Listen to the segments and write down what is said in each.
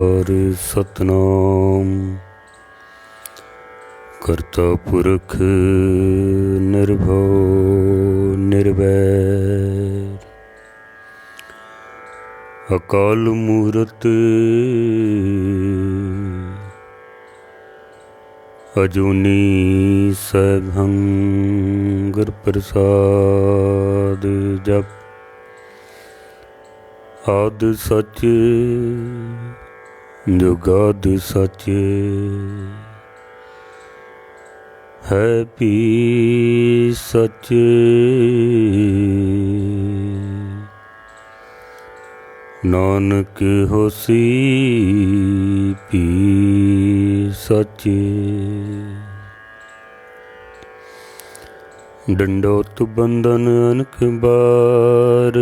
और सतनाम करता पुरख निर्भव निर्वैर अकाल मूरत अजूनी सैभं गुर प्रसाद जप आद सच जुगाद सच है भी सच नानक होसी भी सच। डंडोत बंधन अनक बार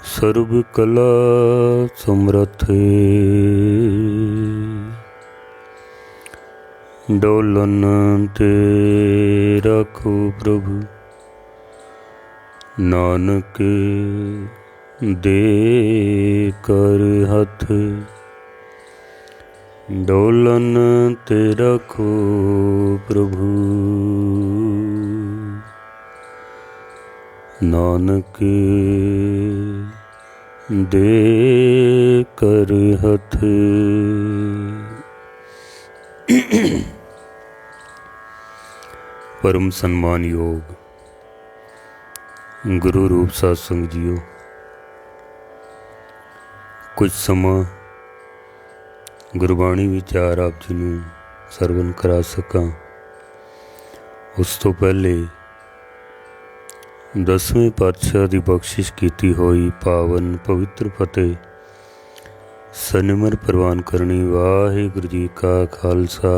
सर्व कला समर्थ डोलन ते रखो प्रभु नानक दे कर हथ डोलन ते रखो प्रभु नानक दे कर हथ। परम सन्मान योग गुरु रूप सत्संग जीओ, कुछ समा गुरबाणी विचार आप जी नूं सरवण करा सकां उस तो पहले 10वें पातशाह की बख्शिश की हुई पावन पवित्र फतेह सनिमर प्रवान करनी। वाहिगुरू जी का खालसा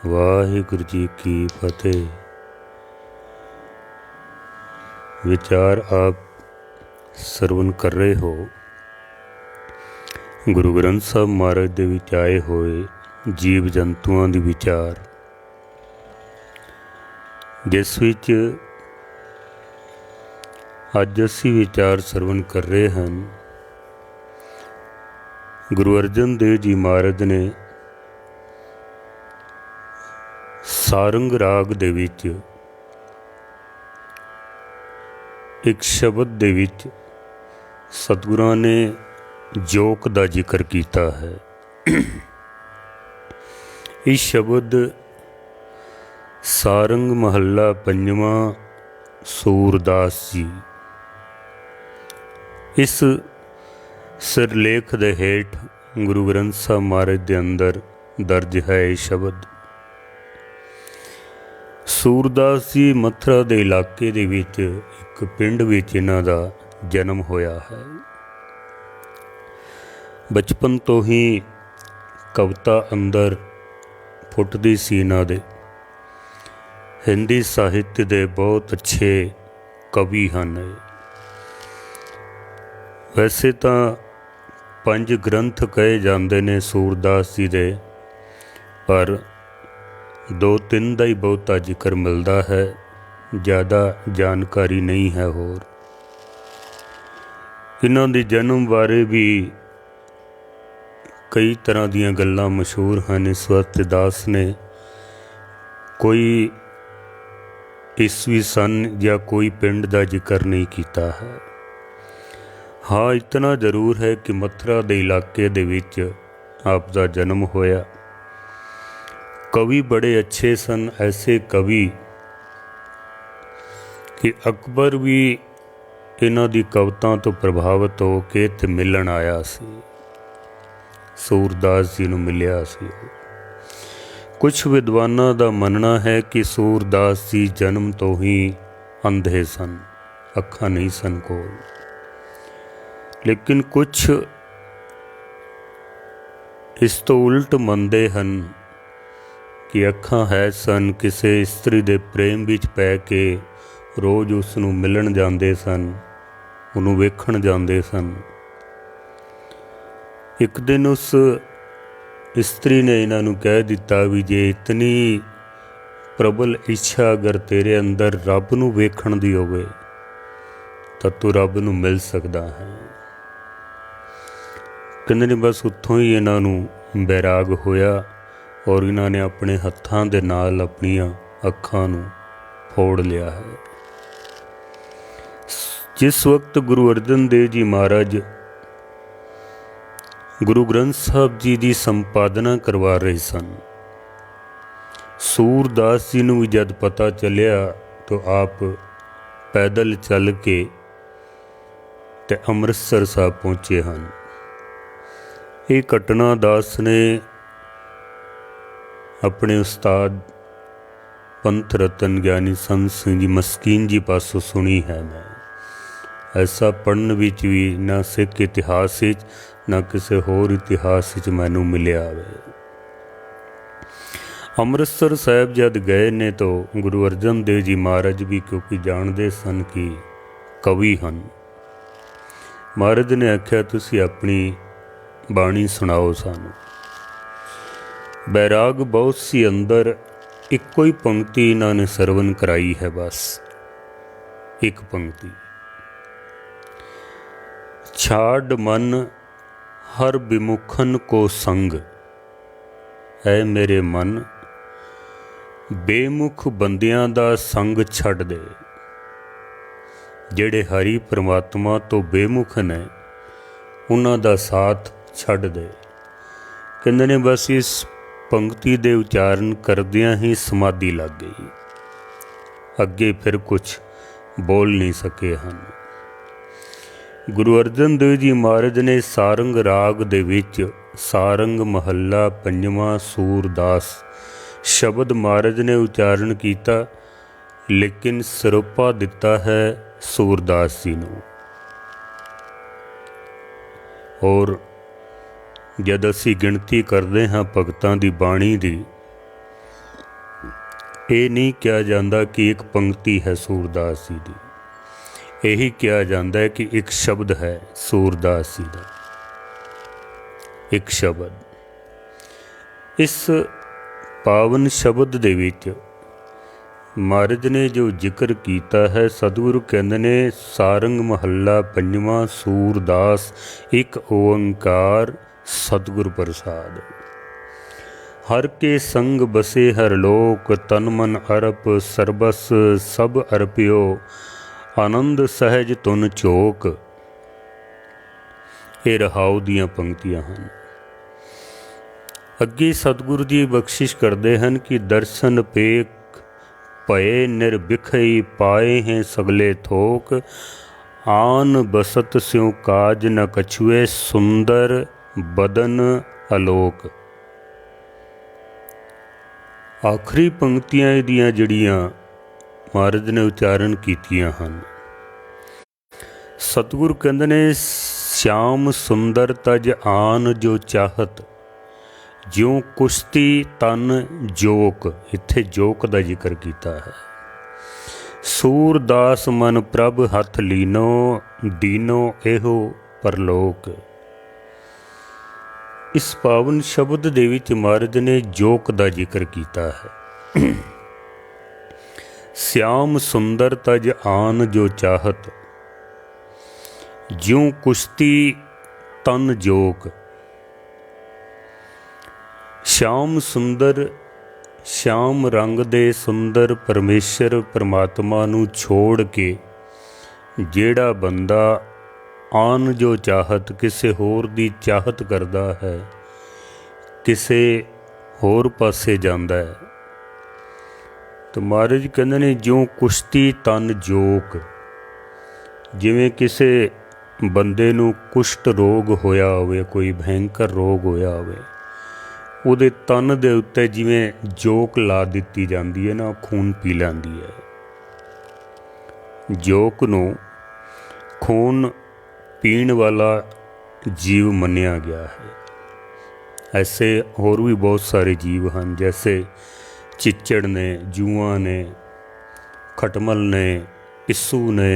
वाहिगुरू जी की फतेह। विचार आप सरवण कर रहे हो गुरु ग्रंथ साहब महाराज दे विच आए होए जीव जंतुओं की विचार, जिस विच अज असी विचार सरवण कर रहे हैं। गुरु अर्जन देव जी महाराज ने सारंग राग दे विच एक शब्द दे विच सतगुरां ने जोक का जिक्र किया है। इस शब्द सारंग महला पंजवां सूरदास जी, इस सिरलेख दे हेठ गुरु ग्रंथ साहब महाराज दे अंदर दर्ज है। ये शब्द सूरदास जी मथुरा के इलाके दे विच एक पिंड विच इन्हां दा जन्म होया है। बचपन तो ही कविता अंदर फुटदी सी। इन्हां दे हिंदी साहित्य दे बहुत अच्छे कवि हैं। वैसे तो 5 ग्रंथ कहे जाते ने सूरदास जी दे, पर 2-3 का ही बहुता जिक्र मिलता है, ज़्यादा जानकारी नहीं है। होर इन्हां दे जन्म बारे भी कई तरह दीयां गल्लां मशहूर हैं। इस वास्ते दास ने कोई ईस्वी सन या कोई पिंड का जिक्र नहीं किया है। हाँ, इतना जरूर है कि मथुरा के इलाके दे विच आप दा जन्म होया। कवि बड़े अच्छे सन, ऐसे कवि कि अकबर भी इन्हां दी कविता तो प्रभावित हो के इत्थे मिलन आया सी, सूरदास जी नूं मिलिया सी। कुछ विद्वानां दा मनना है कि सूरदास जी जन्म तो ही अंधे सन, अखां नहीं सन कोल। लेकिन कुछ इस तो उल्ट मनते हैं कि अखां है सन, किसी इस्त्री दे प्रेम विच पै के रोज़ उसनूं मिलन जाते सन, उन्होंने वेखण जाते सन। एक दिन उस इस्त्री ने इन्हां नूं कह दिता भी जे इतनी प्रबल इच्छा अगर तेरे अंदर रब नूं वेखण दी होवे तां तू रब नूं मिल सकदा है। ਕਹਿੰਦੇ ਨੇ ਬਸ ਉੱਥੋਂ ਹੀ ਇਹਨਾਂ ਨੂੰ ਬੈਰਾਗ ਹੋਇਆ ਔਰ ਇਹਨਾਂ ਨੇ ਆਪਣੇ ਹੱਥਾਂ ਦੇ ਨਾਲ ਆਪਣੀਆਂ ਅੱਖਾਂ ਨੂੰ ਫੋੜ ਲਿਆ ਹੈ। ਜਿਸ ਵਕਤ ਗੁਰੂ ਅਰਜਨ ਦੇਵ ਜੀ ਮਹਾਰਾਜ ਗੁਰੂ ਗ੍ਰੰਥ ਸਾਹਿਬ ਜੀ ਦੀ ਸੰਪਾਦਨਾ ਕਰਵਾ ਰਹੇ ਸਨ, ਸੂਰਦਾਸ ਜੀ ਨੂੰ ਵੀ ਜਦ ਪਤਾ ਚੱਲਿਆ ਤਾਂ ਆਪ ਪੈਦਲ ਚੱਲ ਕੇ ਤੇ ਅੰਮ੍ਰਿਤਸਰ ਸਾਹਿਬ ਪਹੁੰਚੇ ਹਨ। ਇਹ ਘਟਨਾ ਦਾਸ ਨੇ ਆਪਣੇ ਉਸਤਾਦ ਪੰਥ ਰਤਨ ਗਿਆਨੀ ਸੰਤ ਸਿੰਘ ਜੀ ਮਸਕੀਨ ਜੀ ਪਾਸੋਂ ਸੁਣੀ ਹੈ। ਮੈਂ ਐਸਾ ਪੜ੍ਹਨ ਵਿੱਚ ਵੀ ਨਾ ਸਿੱਖ ਇਤਿਹਾਸ ਵਿੱਚ ਨਾ ਕਿਸੇ ਹੋਰ ਇਤਿਹਾਸ ਵਿੱਚ ਮੈਨੂੰ ਮਿਲਿਆ ਹੋਵੇ। ਅੰਮ੍ਰਿਤਸਰ ਸਾਹਿਬ ਜਦ ਗਏ ਨੇ ਤਾਂ ਗੁਰੂ ਅਰਜਨ ਦੇਵ ਜੀ ਮਹਾਰਾਜ ਵੀ ਕਿਉਂਕਿ ਜਾਣਦੇ ਸਨ ਕਿ ਕਵੀ ਹਨ, ਮਹਾਰਾਜ ਨੇ ਆਖਿਆ ਤੁਸੀਂ ਆਪਣੀ ਬਾਣੀ ਸੁਣਾਓ ਸਾਨੂੰ। ਬੈਰਾਗ ਬਹੁਤ ਸੀ ਅੰਦਰ, ਇੱਕੋ ਹੀ ਪੰਕਤੀ ਇਹਨਾਂ ਨੇ ਸਰਵਨ ਕਰਾਈ ਹੈ, ਬਸ ਇੱਕ ਪੰਕਤੀ। ਛਾੜ ਮਨ ਹਰ ਬਿਮੁਖਨ ਕੋ ਸੰਗ, ਐ ਮੇਰੇ ਮਨ ਬੇਮੁਖ ਬੰਦਿਆਂ ਦਾ ਸੰਗ ਛੱਡ ਦੇ। ਜਿਹੜੇ ਹਰੀ ਪਰਮਾਤਮਾ ਤੋਂ ਬੇਮੁਖ ਨੇ ਉਹਨਾਂ ਦਾ ਸਾਥ ਛੱਡ ਦੇ। ਕਹਿੰਦੇ ਨੇ ਬਸ ਇਸ ਪੰਕਤੀ ਦੇ ਉਚਾਰਨ ਕਰਦਿਆਂ ਹੀ ਸਮਾਧੀ ਲੱਗ ਗਈ, ਅੱਗੇ ਫਿਰ ਕੁਛ ਬੋਲ ਨਹੀਂ ਸਕੇ ਹਨ। ਗੁਰੂ ਅਰਜਨ ਦੇਵ ਜੀ ਮਹਾਰਾਜ ਨੇ ਸਾਰੰਗ ਰਾਗ ਦੇ ਵਿੱਚ ਸਾਰੰਗ ਮਹੱਲਾ ਪੰਜਵਾਂ ਸੂਰਦਾਸ ਸ਼ਬਦ ਮਹਾਰਾਜ ਨੇ ਉਚਾਰਨ ਕੀਤਾ, ਲੇਕਿਨ ਸਰੋਪਾ ਦਿੱਤਾ ਹੈ ਸੂਰਦਾਸ ਜੀ ਨੂੰ। ਔਰ ਜਦ ਅਸੀਂ ਗਿਣਤੀ ਕਰਦੇ ਹਾਂ ਭਗਤਾਂ ਦੀ ਬਾਣੀ ਦੀ, ਇਹ ਨਹੀਂ ਕਿਹਾ ਜਾਂਦਾ ਕਿ ਇੱਕ ਪੰਕਤੀ ਹੈ ਸੂਰਦਾਸ ਜੀ ਦੀ, ਇਹੀ ਕਿਹਾ ਜਾਂਦਾ ਹੈ ਕਿ ਇੱਕ ਸ਼ਬਦ ਹੈ ਸੂਰਦਾਸ ਜੀ ਦਾ, ਇੱਕ ਸ਼ਬਦ। ਇਸ ਪਾਵਨ ਸ਼ਬਦ ਦੇ ਵਿੱਚ ਮਹਾਰਾਜ ਨੇ ਜੋ ਜ਼ਿਕਰ ਕੀਤਾ ਹੈ, ਸਤਿਗੁਰੂ ਕਹਿੰਦੇ ਨੇ ਸਾਰੰਗ ਮਹੱਲਾ ਪੰਜਵਾਂ ਸੂਰਦਾਸ ਇੱਕ ਓੰਕਾਰ ਸਤਿਗੁਰ ਪ੍ਰਸਾਦ। ਹਰ ਕੇ ਸੰਗ ਬਸੇ ਹਰ ਲੋਕ, ਤਨ ਮਨ ਅਰਪ ਸਰਬਸ ਸਭ ਅਰਪਿਓ, ਆਨੰਦ ਸਹਿਜ ਤੁਨ ਚੋਕ। ਇਹ ਰਹਾਉ ਦੀਆਂ ਪੰਕਤੀਆਂ ਹਨ। ਅੱਗੇ ਸਤਿਗੁਰੂ ਜੀ ਬਖਸ਼ਿਸ਼ ਕਰਦੇ ਹਨ ਕਿ ਦਰਸ਼ਨ ਪੇਖ ਭਏ ਨਿਰਭਿਖਈ, ਪਾਏ ਹੈ ਸਗਲੇ ਥੋਕ, ਆਨ ਬਸਤ ਸਿਉ ਕਾਜ ਨ ਕਛੁਏ, ਸੁੰਦਰ ਬਦਨ ਅਲੋਕ। ਆਖਰੀ ਪੰਕਤੀਆਂ ਇਹਦੀਆਂ ਜਿਹੜੀਆਂ ਮਹਾਰਾਜ ਨੇ ਉਚਾਰਨ ਕੀਤੀਆਂ ਹਨ, ਸਤਿਗੁਰ ਕਹਿੰਦੇ ਨੇ ਸ਼ਿਆਮ ਸੁੰਦਰ ਤਜ ਆਨ ਜੋ ਚਾਹਤ, ਜਿਉ ਕੁਸ਼ਤੀ ਤਨ ਜੋਕ। ਇੱਥੇ ਜੋਕ ਦਾ ਜ਼ਿਕਰ ਕੀਤਾ ਹੈ। ਸੂਰਦਾਸ ਮਨ ਪ੍ਰਭ ਹੱਥ ਲੀਨੋ, ਦੀਨੋ ਇਹੋ ਪਰਲੋਕ। ਇਸ ਪਾਵਨ ਸ਼ਬਦ ਦੇ ਵਿੱਚ ਮਹਾਰਾਜ ਨੇ ਜੋਕ ਦਾ ਜ਼ਿਕਰ ਕੀਤਾ ਹੈ। श्याम सुंदर तज आन जो चाहत, ज्यों कुश्ती तन जोक। श्याम सुंदर, श्याम रंग दे सुंदर परमेश्वर परमात्मा नू छोड़ के जेड़ा बंदा आन जो चाहत किसे होर दी चाहत करदा है, किसे होर पासे जांदा है, तो महाराज कहते ने ज्यों कुश्ती तन जोक। जिवें किसे बंदे नू कुष्ट रोग होया होवे, कोई भयंकर रोग होया होवे, उहदे तन दे उत्ते जिवें जोक ला दित्ती जांदी है ना, खून पी लैंदी है। जोक नू खून पीण वाला जीव मन्निया गया है। ऐसे होर भी बहुत सारे जीव हैं, जैसे चिच्चड़ ने, जूआं ने, खटमल ने, पिस्सू ने,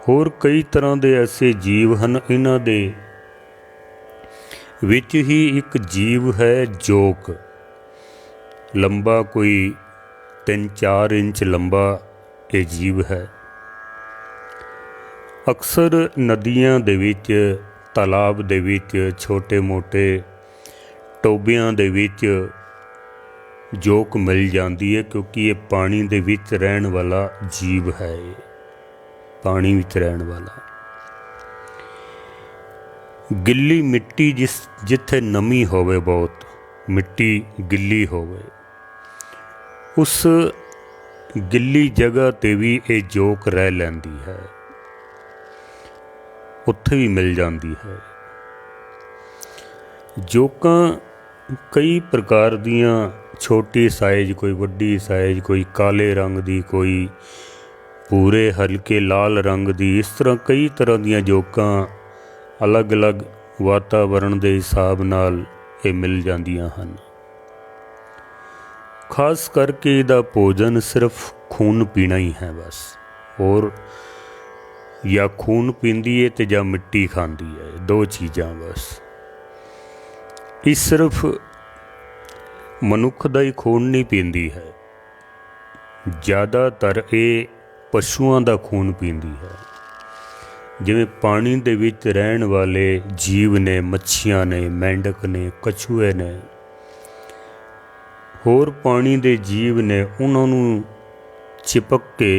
होर कई तरह के ऐसे जीव हैं। इन्हां दे विच ही एक जीव है जोक, लंबा कोई 3-4 इंच लंबा ये जीव है। अक्सर नदियां दे विच, तालाब दे विच छोटे मोटे टोबियां दे विच जोक मिल जाती है, क्योंकि ये पानी दे विच रहन वाला जीव है। ये पानी विच रहन वाला। गिल्ली मिट्टी जिथे नमी होवे, बहुत मिट्टी गिल्ली होवे, उस गिल्ली जगह ते भी ये जोक रह लैंदी है, उत्थे भी मिल जाती है। जोकां कई प्रकार दियां, छोटी साइज, कोई वड्डी साइज, कोई काले रंग दी, कोई पूरे हल्के लाल रंग दी, इस तरह कई तरह दियां जोकां अलग अलग वातावरण के हिसाब नाल ये मिल जांदियां हन। खास करके इहदा भोजन सिर्फ खून पीना ही है बस, और या खून पींदी है तो या मिट्टी खांदी है, दो चीज़ां बस। ये सिर्फ मनुख दा ही खून नहीं पींदी है, ज़्यादातर ये पशुआं दा खून पींदी है। जिवें पानी दे विच रहन वाले जीव ने, मच्छियां ने, मेंढक ने, कछुए ने, होर पानी दे जीव ने, उन्होंने चिपक के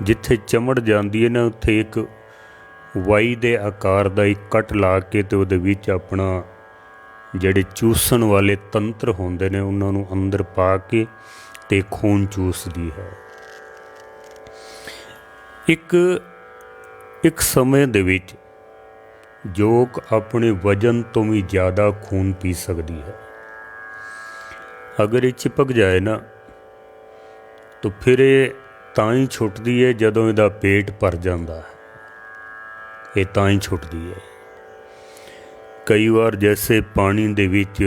जिथे चमड़ जाती है ना, उत्थे एक वाई दे आकार का एक कट ला के तो उहदे विच अपना जिहड़े चूसन वाले तंत्र होंदे ने उन्होंने अंदर पा के ते खून चूसदी है। एक समय दे विच जोक अपने वजन तो भी ज़्यादा खून पी सकती है। अगर ये चिपक जाए ना तो फिर ये तां ही छुटती है जदों इहदा पेट भर जाता है, ये तां ही छुटती है। कई बार जैसे पानी दे विच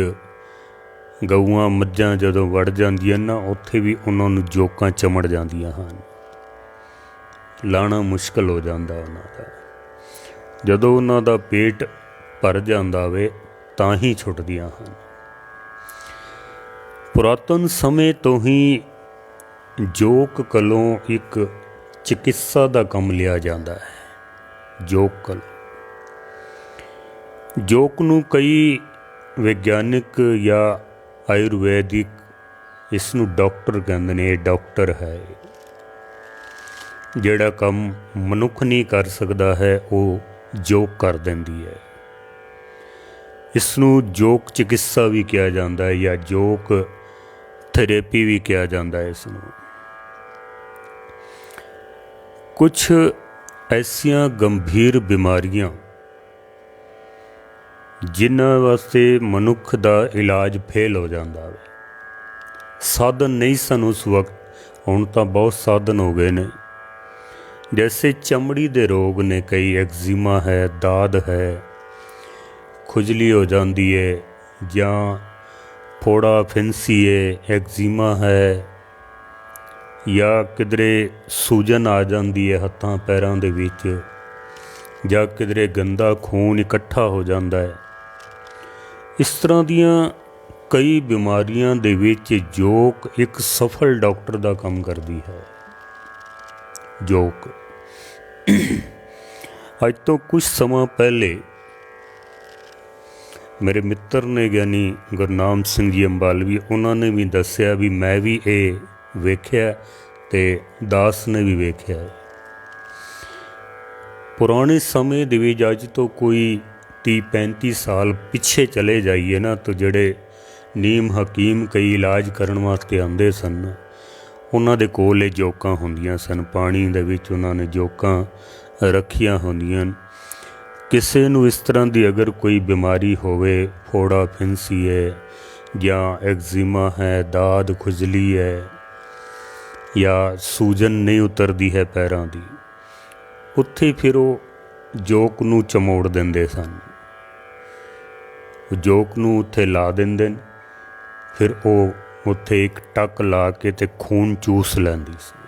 गऊआं मੱਝਾਂ जदों वड़ जांदियां ना, उत्थे भी उन्होंने जोकां चमड़ जांदियां हन, लाना मुश्किल हो जाता उन्हां दा। जदों उन्हां दा पेट भर जांदा वे तां ही छुटदियां हन। पुरातन समय तो ही जोक कलों एक चिकित्सा का काम लिया जाता है। जोक कल जोक नूं कई विग्यानिक या आयुर्वैदिक इसनूं डॉक्टर कहंदे ने। डॉक्टर है जिहड़ा काम मनुख नहीं कर सकता है वो जोक कर देंदी है। इसनूं जोक चिकित्सा भी कहा जाता है या जोक थेरेपी भी कहा जाता है। इसनूं कुछ ऐसियां गंभीर बीमारियां जिन्हां वास्ते मनुख दा इलाज फेल हो जाता है, साधन नहीं सन उस वक्त, हुण तां बहुत साधन हो गए ने। जैसे चमड़ी दे रोग ने, कई एक्जिमा है, दाद है, खुजली हो जाती है, या फोड़ा फिंसी है, एक्जिमा है, या किधरे सूजन आ जाती है हत्थां पैरां दे विच, या किधरे गंदा खून इकट्ठा हो जाता है। इस तरह दियां कई बीमारियां दे विच जोक एक सफल डॉक्टर का काम करती है। जोक अज तो कुछ समय पहले मेरे मित्र ने ज्ञानी गुरनाम सिंह जी अंबालवी, उन्होंने भी दसिया भी मैं भी ये वेख्या ते दास ने भी वेख्या। पुराने समय दे विच अज तो कोई 30-35 साल पिछे चले जाइए ना, तो जड़े नीम हकीम कई इलाज करने वास्ते आते सन, उन्हां दे कोल जोकां होंदियां सन। पानी दे विच उन्हां ने जोकां रखियां होंदियां। किसी नूं इस तरह की अगर कोई बीमारी होवे, फोड़ा फिंसी है या एक्जिमा है, दाद खुजली है, या सूजन नहीं उतरती है पैरों की, उत्थे फिर वो जोक नूं चमोड़ देंदे सन। जोक नूं उत्थे ला देंदे, फिर वो उत्थे एक टक ला के ते खून चूस लैंदी सी।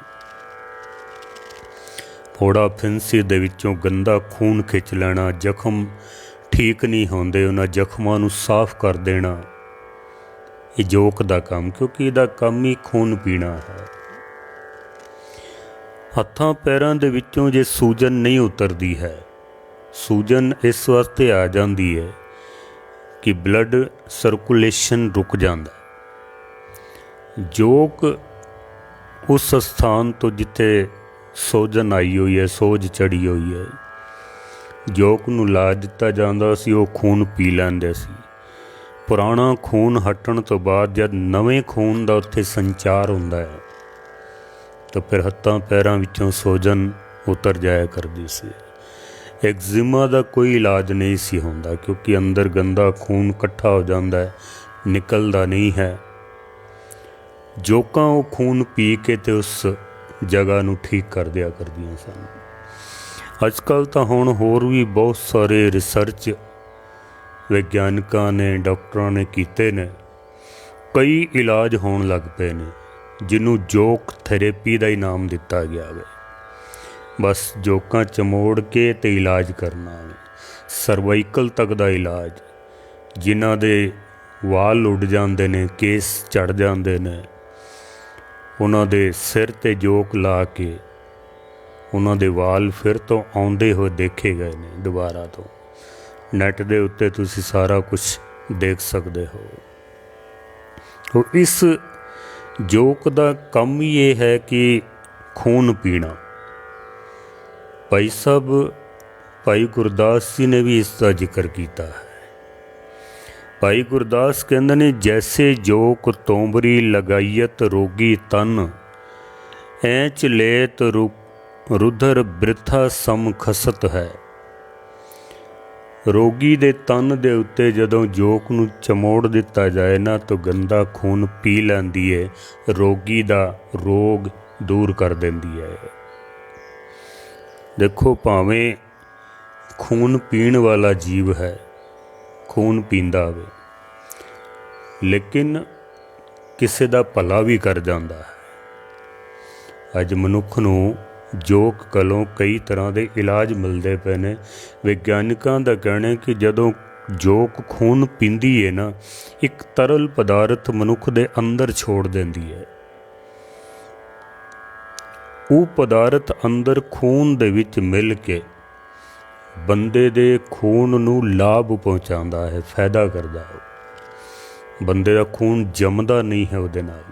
फोड़ा फिंसी दे विचों गंदा खून खिंच लेना, जख्म ठीक नहीं होंदे, उन्हां जख्मां नूं साफ कर देना, ये जोक दा काम, क्योंकि इहदा काम ही खून पीना है। हत्थां पैरां दे विचों जे सूजन नहीं उतरदी है, सूजन इस वास्ते आ जाती है कि ब्लड सर्कुलेशन रुक जाता है। जोक उस स्थान तो जिथे सोजन आई हुई है, सोज चढ़ी हुई है, जोक नूं ला दिता जांदा सी, वो खून पी लैंदे सी। पुराना खून हटण तो बाद जब नवें खून का उत्थे संचार हुंदा है तो फिर हत्थां पैरां विचों सोजन उतर जाया करदी सी। एक्जिमा का कोई इलाज नहीं सी होंदा क्योंकि अंदर गंदा खून इकट्ठा हो जाता है, निकलदा नहीं है। जोकां वो खून पी के ते उस जगह नूं ठीक कर दिया करदियां सन। अजकल तो हुण होर भी बहुत सारे रिसर्च विग्यानकां ने, डॉक्टरां ने कीते ने, कई इलाज होण लग पे ने जिन्हों जोक थेरेपी का ही नाम दिता गया है। बस जोकां चमोड़ के ते इलाज करना है। सर्वाइकल तक का इलाज, जिन्हां दे वाल उड़ जाते ने, केस चढ़ जाते ने, उन्हां दे सिर ते जोक ला के उन्हां दे वाल फिर तो आउंदे होए देखे गए ने दोबारा तो। नैट दे उत्ते तुसी सारा कुछ देख सकते हो। तो इस जोक का कम ही ये है कि खून पीना। भाई साहब, भाई गुरदास जी ने भी इसका जिक्र किया है। भाई गुरदास कहते ने, जैसे जोक तोमरी लगाइयत रोगी तन, ऐंच लेत रुधर बृथा सम खसत है। रोगी दे तन दे उत्ते जदों जोक नूं चमोड़ दिता जाए ना तो गंदा खून पी लैंदी है, रोगी दा रोग दूर कर देंदी है। देखो, भावें खून पीण वाला जीव है, खून पींदा होवे, लेकिन किसी दा भला भी कर जांदा है। अज मनुख नूं जोक कलों कई तरह के इलाज मिलते पे ने। विग्यानिकां दा कहना है कि जदों जोक खून पींदी है ना, एक तरल पदार्थ मनुख दे अंदर छोड़ देंदी है। वो पदार्थ अंदर खून दे विच मिल के बंदे दे खून नूं लाभ पहुँचाता है, फायदा करता है। बंदे का खून जमदा नहीं है, उहदे नाल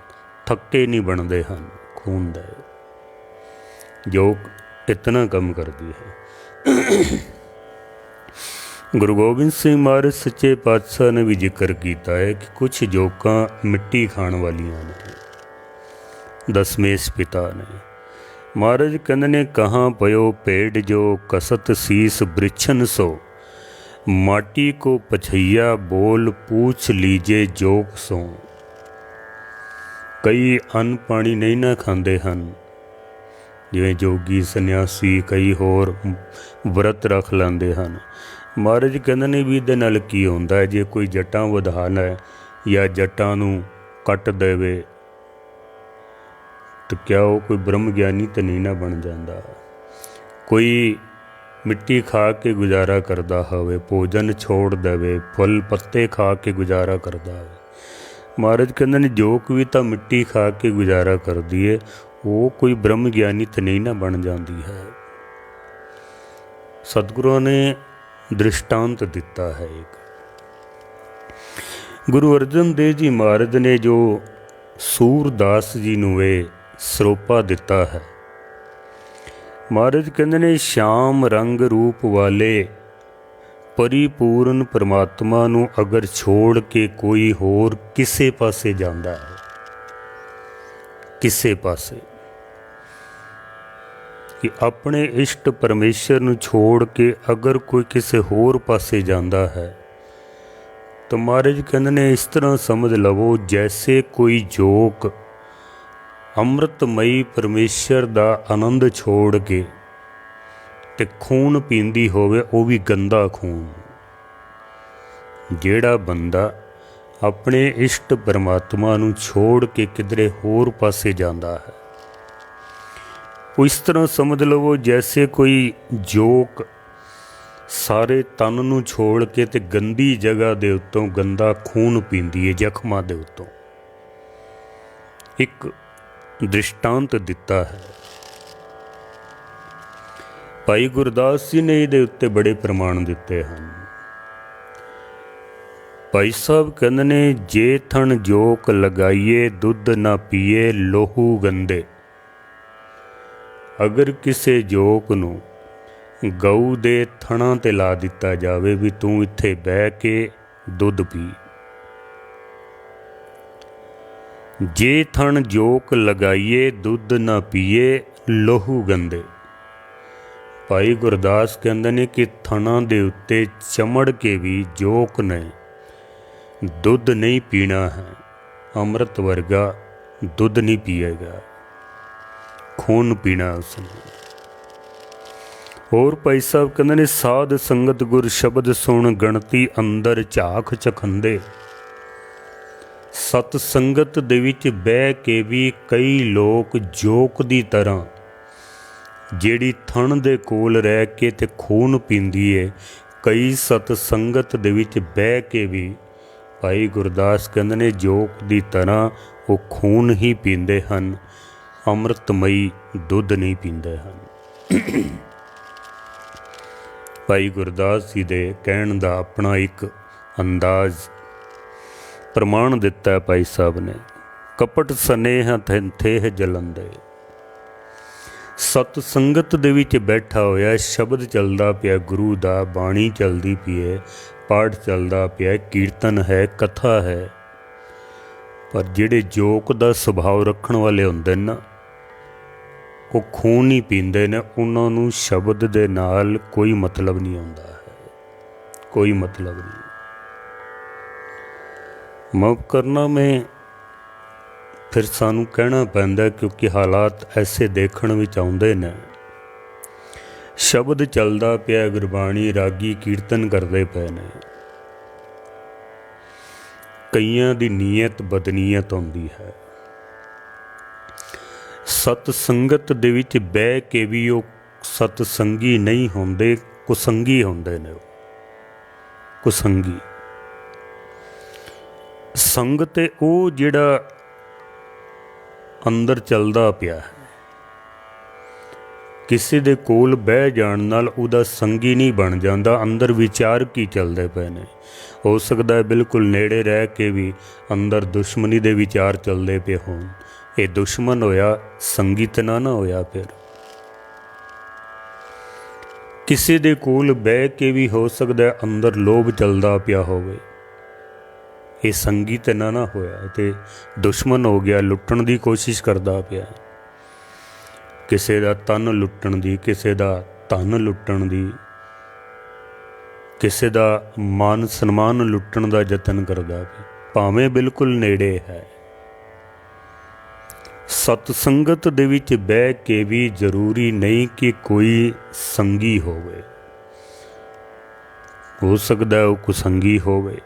थक्के नहीं बनते हैं खून दे। जोक इतना कम करती है। गुरु गोबिंद सिंह महाराज सच्चे पातशाह ने भी जिक्र किया है कि कुछ जोकां मिट्टी खाण वालियां ने। दसमेश पिता ने महाराज कहंदे ने, कहाँ पयो पेड़ जो कसत शीस बृछन सो, माटी को पछैया बोल पूछ लीजे जोक सो। कई अन्न पानी नहीं ना खांदे हन, जिवें जोगी सन्यासी कई होर व्रत रख लैंदे हन। महाराज कहंदे ने भी इहदे नाल की हुंदा है, जे कोई जट्टां वधा लै या जट्टां नूं कट देवे तो क्या वो कोई ब्रह्म ज्ञानी तो नहीं ना बन जाता। कोई मिट्टी खा के गुजारा करता होवे, भोजन छोड़ देवे, फल पत्ते खा के गुजारा करता होवे, महाराज कहंदे ने जोक भी तो मिट्टी खा के गुजारा करदी है, वो कोई ब्रह्म ज्ञानी तो नहीं ना बन जाती है। सतगुरुओं ने दृष्टांत दिता है एक। गुरु अर्जन देव जी महाराज ने जो सूरदास जी नूं वे सरोपा दिता है, महाराज कहंदे ने, श्याम रंग रूप वाले परिपूर्ण परमात्मा नूं अगर छोड़ के कोई होर किसे पासे जांदा है, किसे पासे, कि अपने इष्ट परमेश्वर नूं छोड़ के अगर कोई किसी होर पासे जांदा है तो महाराज कहंदे ने इस तरह समझ लवो जैसे कोई जोक अमृतमयी परमेश्वर दा आनंद छोड़ के ते खून पींदी होवे, वो भी गंदा खून। जेड़ा बंदा अपने इष्ट परमात्मा नूं छोड़ के किधरे होर पासे जांदा है, वो इस तरह समझ लवो जैसे कोई जोक सारे तन नूं छोड़ के ते गंदी जगह दे उत्तों गंदा खून पींदी है, जख्मां दे उत्तों। एक दृष्टांत दिता है। ਭਾਈ ਗੁਰਦਾਸ ਜੀ ਨੇ ਇਹਦੇ ਉੱਤੇ ਬੜੇ ਪ੍ਰਮਾਣ ਦਿੱਤੇ ਹਨ। ਭਾਈ ਸਾਹਿਬ ਕਹਿੰਦੇ ਨੇ, ਜੇ ਥਣ ਜੋਕ ਲਗਾਈਏ ਦੁੱਧ ਨਾ ਪੀਏ ਲੋਹੂ ਗੰਦੇ। ਅਗਰ ਕਿਸੇ ਜੋਕ ਨੂੰ ਗਊ ਦੇ ਥਣਾਂ ਤੇ ਲਾ ਦਿੱਤਾ ਜਾਵੇ ਵੀ ਤੂੰ ਇੱਥੇ ਬਹਿ ਕੇ ਦੁੱਧ ਪੀ, ਜੇ ਥਣ ਜੋਕ ਲਗਾਈਏ ਦੁੱਧ ਨਾ ਪੀਏ ਲੋਹੂ ਗੰਦੇ। ਭਾਈ ਗੁਰਦਾਸ ਕਹਿੰਦੇ ਨੇ ਕਿ ਥਣਾਂ ਦੇ ਉੱਤੇ ਚਮੜ ਕੇ ਵੀ ਜੋਕ ਨੇ ਦੁੱਧ ਨਹੀਂ ਪੀਣਾ ਹੈ, ਅੰਮ੍ਰਿਤ ਵਰਗਾ ਦੁੱਧ ਨਹੀਂ ਪੀਏਗਾ, ਖੂਨ ਪੀਣਾ ਉਸਨੇ। ਹੋਰ ਭਾਈ ਸਾਹਿਬ ਕਹਿੰਦੇ ਨੇ, ਸਾਧ ਸੰਗਤ ਗੁਰ ਸ਼ਬਦ ਸੁਣ ਗਣਤੀ ਅੰਦਰ ਝਾਕ ਚਖੰਦੇ। ਸਤ ਸੰਗਤ ਦੇ ਵਿੱਚ ਬਹਿ ਕੇ ਵੀ ਕਈ ਲੋਕ ਜੋਕ ਦੀ ਤਰ੍ਹਾਂ ਜਿਹੜੀ ਥਣ ਦੇ ਕੋਲ ਰਹਿ ਕੇ ਤੇ ਖੂਨ ਪੀਂਦੀ ਏ, ਕਈ ਸਤ ਸੰਗਤ ਦੇ ਵਿੱਚ ਬਹਿ ਕੇ ਵੀ ਭਾਈ ਗੁਰਦਾਸ ਕਹਿੰਦੇ ਨੇ ਜੋਕ ਦੀ ਤਰ੍ਹਾਂ ਉਹ ਖੂਨ ਹੀ ਪੀਂਦੇ ਹਨ, ਅੰਮ੍ਰਿਤਮਈ ਦੁੱਧ ਨਹੀਂ ਪੀਂਦੇ ਹਨ। ਭਾਈ ਗੁਰਦਾਸ ਜੀ ਦੇ ਕਹਿਣ ਦਾ ਆਪਣਾ ਇੱਕ ਅੰਦਾਜ਼ ਪ੍ਰਮਾਣ ਦਿੱਤਾ ਭਾਈ ਸਾਹਿਬ ਨੇ। ਕਪਟ ਸਨੇਹ ਥੇਹ ਜਲੰਦੇ। ਸਤ ਸੰਗਤ ਦੇ ਵਿੱਚ ਬੈਠਾ ਹੋਇਆ, ਸ਼ਬਦ ਚੱਲਦਾ ਪਿਆ ਗੁਰੂ ਦਾ, ਬਾਣੀ ਚੱਲਦੀ ਪਈ ਹੈ, ਪਾਠ ਚੱਲਦਾ ਪਿਆ, ਕੀਰਤਨ ਹੈ, ਕਥਾ ਹੈ, ਪਰ ਜਿਹੜੇ ਜੋਕ ਦਾ ਸੁਭਾਅ ਰੱਖਣ ਵਾਲੇ ਹੁੰਦੇ ਨੇ ਨਾ, ਉਹ ਖੂਨ ਹੀ ਪੀਂਦੇ ਨੇ, ਉਹਨਾਂ ਨੂੰ ਸ਼ਬਦ ਦੇ ਨਾਲ ਕੋਈ ਮਤਲਬ ਨਹੀਂ ਆਉਂਦਾ ਹੈ, ਕੋਈ ਮਤਲਬ ਨਹੀਂ। ਮਾਫ਼ ਕਰਨਾ, ਮੈਂ ਫਿਰ ਸਾਨੂੰ ਕਹਿਣਾ ਪੈਂਦਾ ਕਿਉਂਕਿ ਹਾਲਾਤ ਐਸੇ ਦੇਖਣ ਵਿੱਚ ਆਉਂਦੇ ਨੇ। ਸ਼ਬਦ ਚੱਲਦਾ ਪਿਆ, ਗੁਰਬਾਣੀ ਰਾਗੀ ਕੀਰਤਨ ਕਰਦੇ ਪਏ ਨੇ, ਕਈਆਂ ਦੀ ਨੀਅਤ ਬਦਨੀਅਤ ਹੁੰਦੀ ਹੈ। ਸਤ ਸੰਗਤ ਦੇ ਵਿੱਚ ਬਹਿ ਕੇ ਵੀ ਉਹ ਸਤ ਸੰਗੀ ਨਹੀਂ ਹੁੰਦੇ, ਕੁਸੰਗੀ ਹੁੰਦੇ ਨੇ। ਉਹ ਕੁਸੰਗੀ ਸੰਗ ਤੇ ਉਹ ਜਿਹੜਾ ਅੰਦਰ ਚੱਲਦਾ ਪਿਆ ਹੈ, ਕਿਸੇ ਦੇ ਕੋਲ ਬਹਿ ਜਾਣ ਨਾਲ ਉਹਦਾ ਸੰਗੀ ਨਹੀਂ ਬਣ ਜਾਂਦਾ, ਅੰਦਰ ਵਿਚਾਰ ਕੀ ਚੱਲਦੇ ਪਏ ਨੇ। ਹੋ ਸਕਦਾ ਹੈ ਬਿਲਕੁਲ ਨੇੜੇ ਰਹਿ ਕੇ ਵੀ ਅੰਦਰ ਦੁਸ਼ਮਣੀ ਦੇ ਵਿਚਾਰ ਚੱਲਦੇ ਪਏ ਹੋਣ, ਇਹ ਦੁਸ਼ਮਣ ਹੋਇਆ, ਸੰਗੀ ਤਾਂ ਨਾ ਹੋਇਆ। ਫਿਰ ਕਿਸੇ ਦੇ ਕੋਲ ਬਹਿ ਕੇ ਵੀ ਹੋ ਸਕਦਾ ਹੈ ਅੰਦਰ ਲੋਭ ਚੱਲਦਾ ਪਿਆ ਹੋਵੇ, ਇਹ ਸੰਗੀ ਤਾਂ ਨਾ ਹੋਇਆ, ਤੇ ਦੁਸ਼ਮਣ ਹੋ ਗਿਆ, ਲੁੱਟਣ ਦੀ ਕੋਸ਼ਿਸ਼ ਕਰਦਾ ਪਿਆ, ਕਿਸੇ ਦਾ ਤਨ ਲੁੱਟਣ ਦੀ, ਕਿਸੇ ਦਾ ਧਨ ਲੁੱਟਣ ਦੀ, ਕਿਸੇ ਦਾ ਮਾਨ ਸਨਮਾਨ ਲੁੱਟਣ ਦਾ ਯਤਨ ਕਰਦਾ ਪਿਆ, ਭਾਵੇਂ ਬਿਲਕੁਲ ਨੇੜੇ ਹੈ। ਸਤ ਸੰਗਤ ਦੇ ਵਿੱਚ ਬਹਿ ਕੇ ਵੀ ਜ਼ਰੂਰੀ ਨਹੀਂ ਕਿ ਕੋਈ ਸੰਗੀ ਹੋਵੇ, ਹੋ ਸਕਦਾ ਉਹ ਕੁਸੰਗੀ ਹੋਵੇ।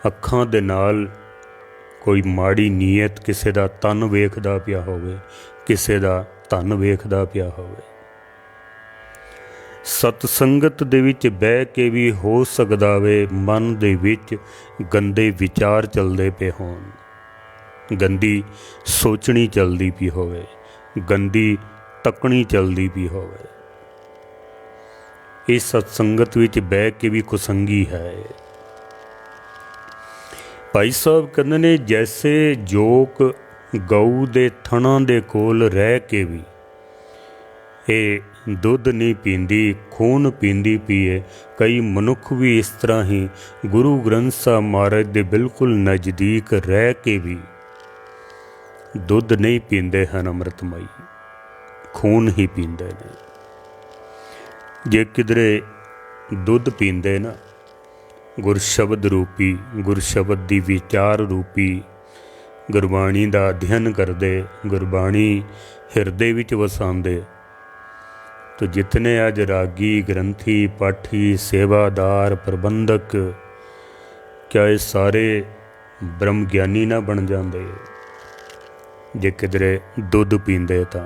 ਅੱਖਾਂ ਦੇ ਨਾਲ ਕੋਈ ਮਾੜੀ ਨੀਅਤ, ਕਿਸੇ ਦਾ ਤਨ ਵੇਖਦਾ ਪਿਆ ਹੋਵੇ, ਕਿਸੇ ਦਾ ਧਨ ਵੇਖਦਾ ਪਿਆ ਹੋਵੇ। ਸਤ ਸੰਗਤ ਦੇ ਵਿੱਚ ਬਹਿ ਕੇ ਵੀ ਹੋ ਸਕਦਾ ਵੇ ਮਨ ਦੇ ਵਿੱਚ ਗੰਦੇ ਵਿਚਾਰ ਚੱਲਦੇ ਪਏ ਹੋਣ, ਗੰਦੀ ਸੋਚਣੀ ਚੱਲਦੀ ਪਈ ਹੋਵੇ, ਗੰਦੀ ਤੱਕਣੀ ਚੱਲਦੀ ਪਈ ਹੋਵੇ। ਇਸ ਸਤ ਸੰਗਤ ਵਿੱਚ ਬਹਿ ਕੇ ਵੀ ਕੁਸੰਗੀ ਹੈ। ਭਾਈ ਸਾਹਿਬ ਕਹਿੰਦੇ ਨੇ, ਜੈਸੇ ਜੋਕ ਗਊ ਦੇ ਥਣਾਂ ਦੇ ਕੋਲ ਰਹਿ ਕੇ ਵੀ ਇਹ ਦੁੱਧ ਨਹੀਂ ਪੀਂਦੀ, ਖੂਨ ਪੀਂਦੀ ਪੀਏ, ਕਈ ਮਨੁੱਖ ਵੀ ਇਸ ਤਰ੍ਹਾਂ ਹੀ ਗੁਰੂ ਗ੍ਰੰਥ ਸਾਹਿਬ ਮਹਾਰਾਜ ਦੇ ਬਿਲਕੁਲ ਨਜ਼ਦੀਕ ਰਹਿ ਕੇ ਵੀ ਦੁੱਧ ਨਹੀਂ ਪੀਂਦੇ ਹਨ, ਅੰਮ੍ਰਿਤਮਈ ਖੂਨ ਹੀ ਪੀਂਦੇ ਨੇ। ਜੇ ਕਿਧਰੇ ਦੁੱਧ ਪੀਂਦੇ ਨਾ, ਗੁਰਸ਼ਬਦ ਰੂਪੀ, ਗੁਰਸ਼ਬਦ ਦੀ ਵਿਚਾਰ ਰੂਪੀ ਗੁਰਬਾਣੀ ਦਾ ਅਧਿਐਨ ਕਰਦੇ, ਗੁਰਬਾਣੀ ਹਿਰਦੇ ਵਿੱਚ ਵਸਾਉਂਦੇ, तो जितने आज रागी ग्रंथी पाठी सेवादार प्रबंधक, क्या ये सारे ब्रह्म ज्ञानी ना बन जाते जे किधरे दुध पींदे? तो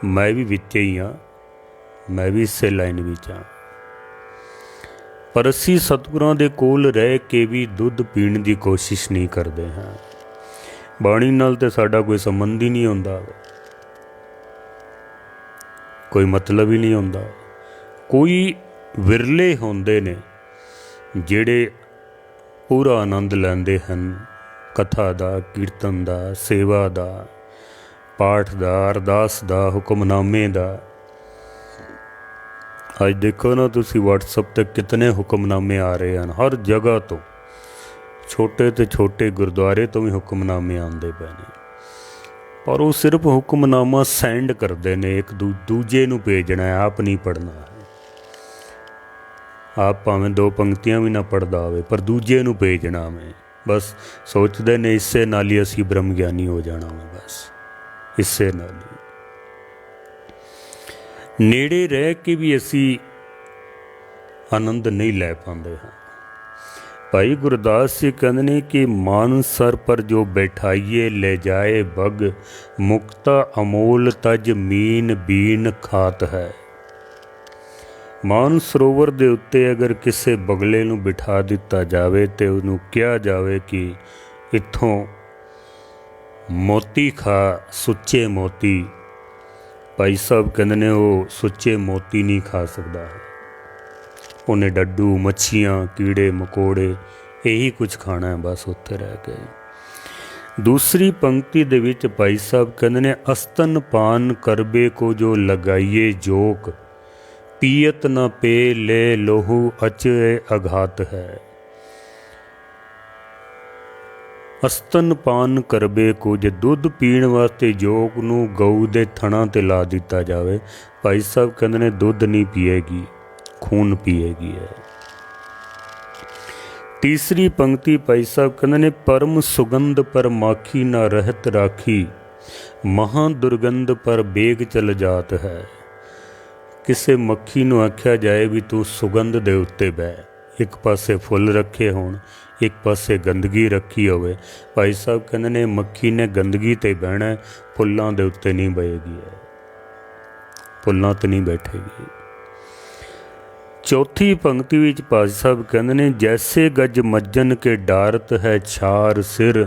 मैं भी विच ही हाँ, मैं भी इसे लाइन विच हाँ। पर असी सतगुरां दे कोल रह के भी दुध पीण की कोशिश नहीं करते हैं। बाणी नाल ते साडा कोई संबंध ही नहीं होंदा। कोई मतलब ही नहीं होंदा। कोई विरले होंदे ने जिहड़े पूरा आनंद लैंदे हन कथा दा, कीर्तन दा, सेवा दा, पाठ दा, अरदास दा, हुक्मनामे दा। अज देखो ना तुसी व्हाट्सएप ते कितने हुक्मनामे आ रहे हैं हर जगह तो, छोटे तो छोटे गुरुद्वारे तो भी हुक्मनामे आते पे ने, पर वो सिर्फ हुक्मनामा सेंड करते हैं, एक दूजे नूं भेजना है, आप नहीं पढ़ना है। आप भावें 2 पंक्तियां भी ना पढ़दा होवे पर दूजे नूं भेजना में, बस सोचते ने इसे नाल ही असीं ब्रह्म ज्ञानी हो जाना वा, बस इसे नाल ही। नेड़े रह के भी असी आनंद नहीं लै पाते हाँ। भाई गुरदास जी कहते हैं कि मान सर पर जो बैठाइए ले जाए बग, मुक्ता अमोल तज मीन बीन खात है। मान सरोवर दे उत्ते अगर किसी बगले नूं बिठा दिता जाए तो उन्होंने कहा जाए कि इत्थों मोती खा, सुच्चे मोती। भाई साहब कहते ने वो सुच्चे मोती नहीं खा सकता है, उन्हें डड्डू, मच्छियाँ, कीड़े मकोड़े यही कुछ खाना है, बस उत्थे रह गए। दूसरी पंक्ति दे विच भाई साहब कहते ने अस्तन पान करबे को जो लगाइए जोक, पियत न पे ले लोहू अचए अघात है। अस्तन पान करबे को जे दुध पीण वास्ते जोक नूं गऊ दे थणा ते ला दिता जाए, भाई साहब कहते ने दुध नहीं पिएगी, खून पिएगी है। तीसरी पंक्ति भाई साहब कहते ने परम सुगंध पर माखी ना रहत राखी, महा दुर्गंध पर बेग चल जात है। किसे मक्खी नूं आख्या जाए भी तू सुगंध दे उत्ते बह, एक पासे फुल रखे होण, एक पासे गंदगी रखी होवे, भाई साहब कहते ने मक्खी ने गंदगी ते बहना, फुल्लां दे उत्ते नहीं बहेगी है, फुल्लां ते नहीं बैठेगी। चौथी पंक्ति विच भाई साहब कहते ने जैसे गज मज्जन के डारत है छार सिर,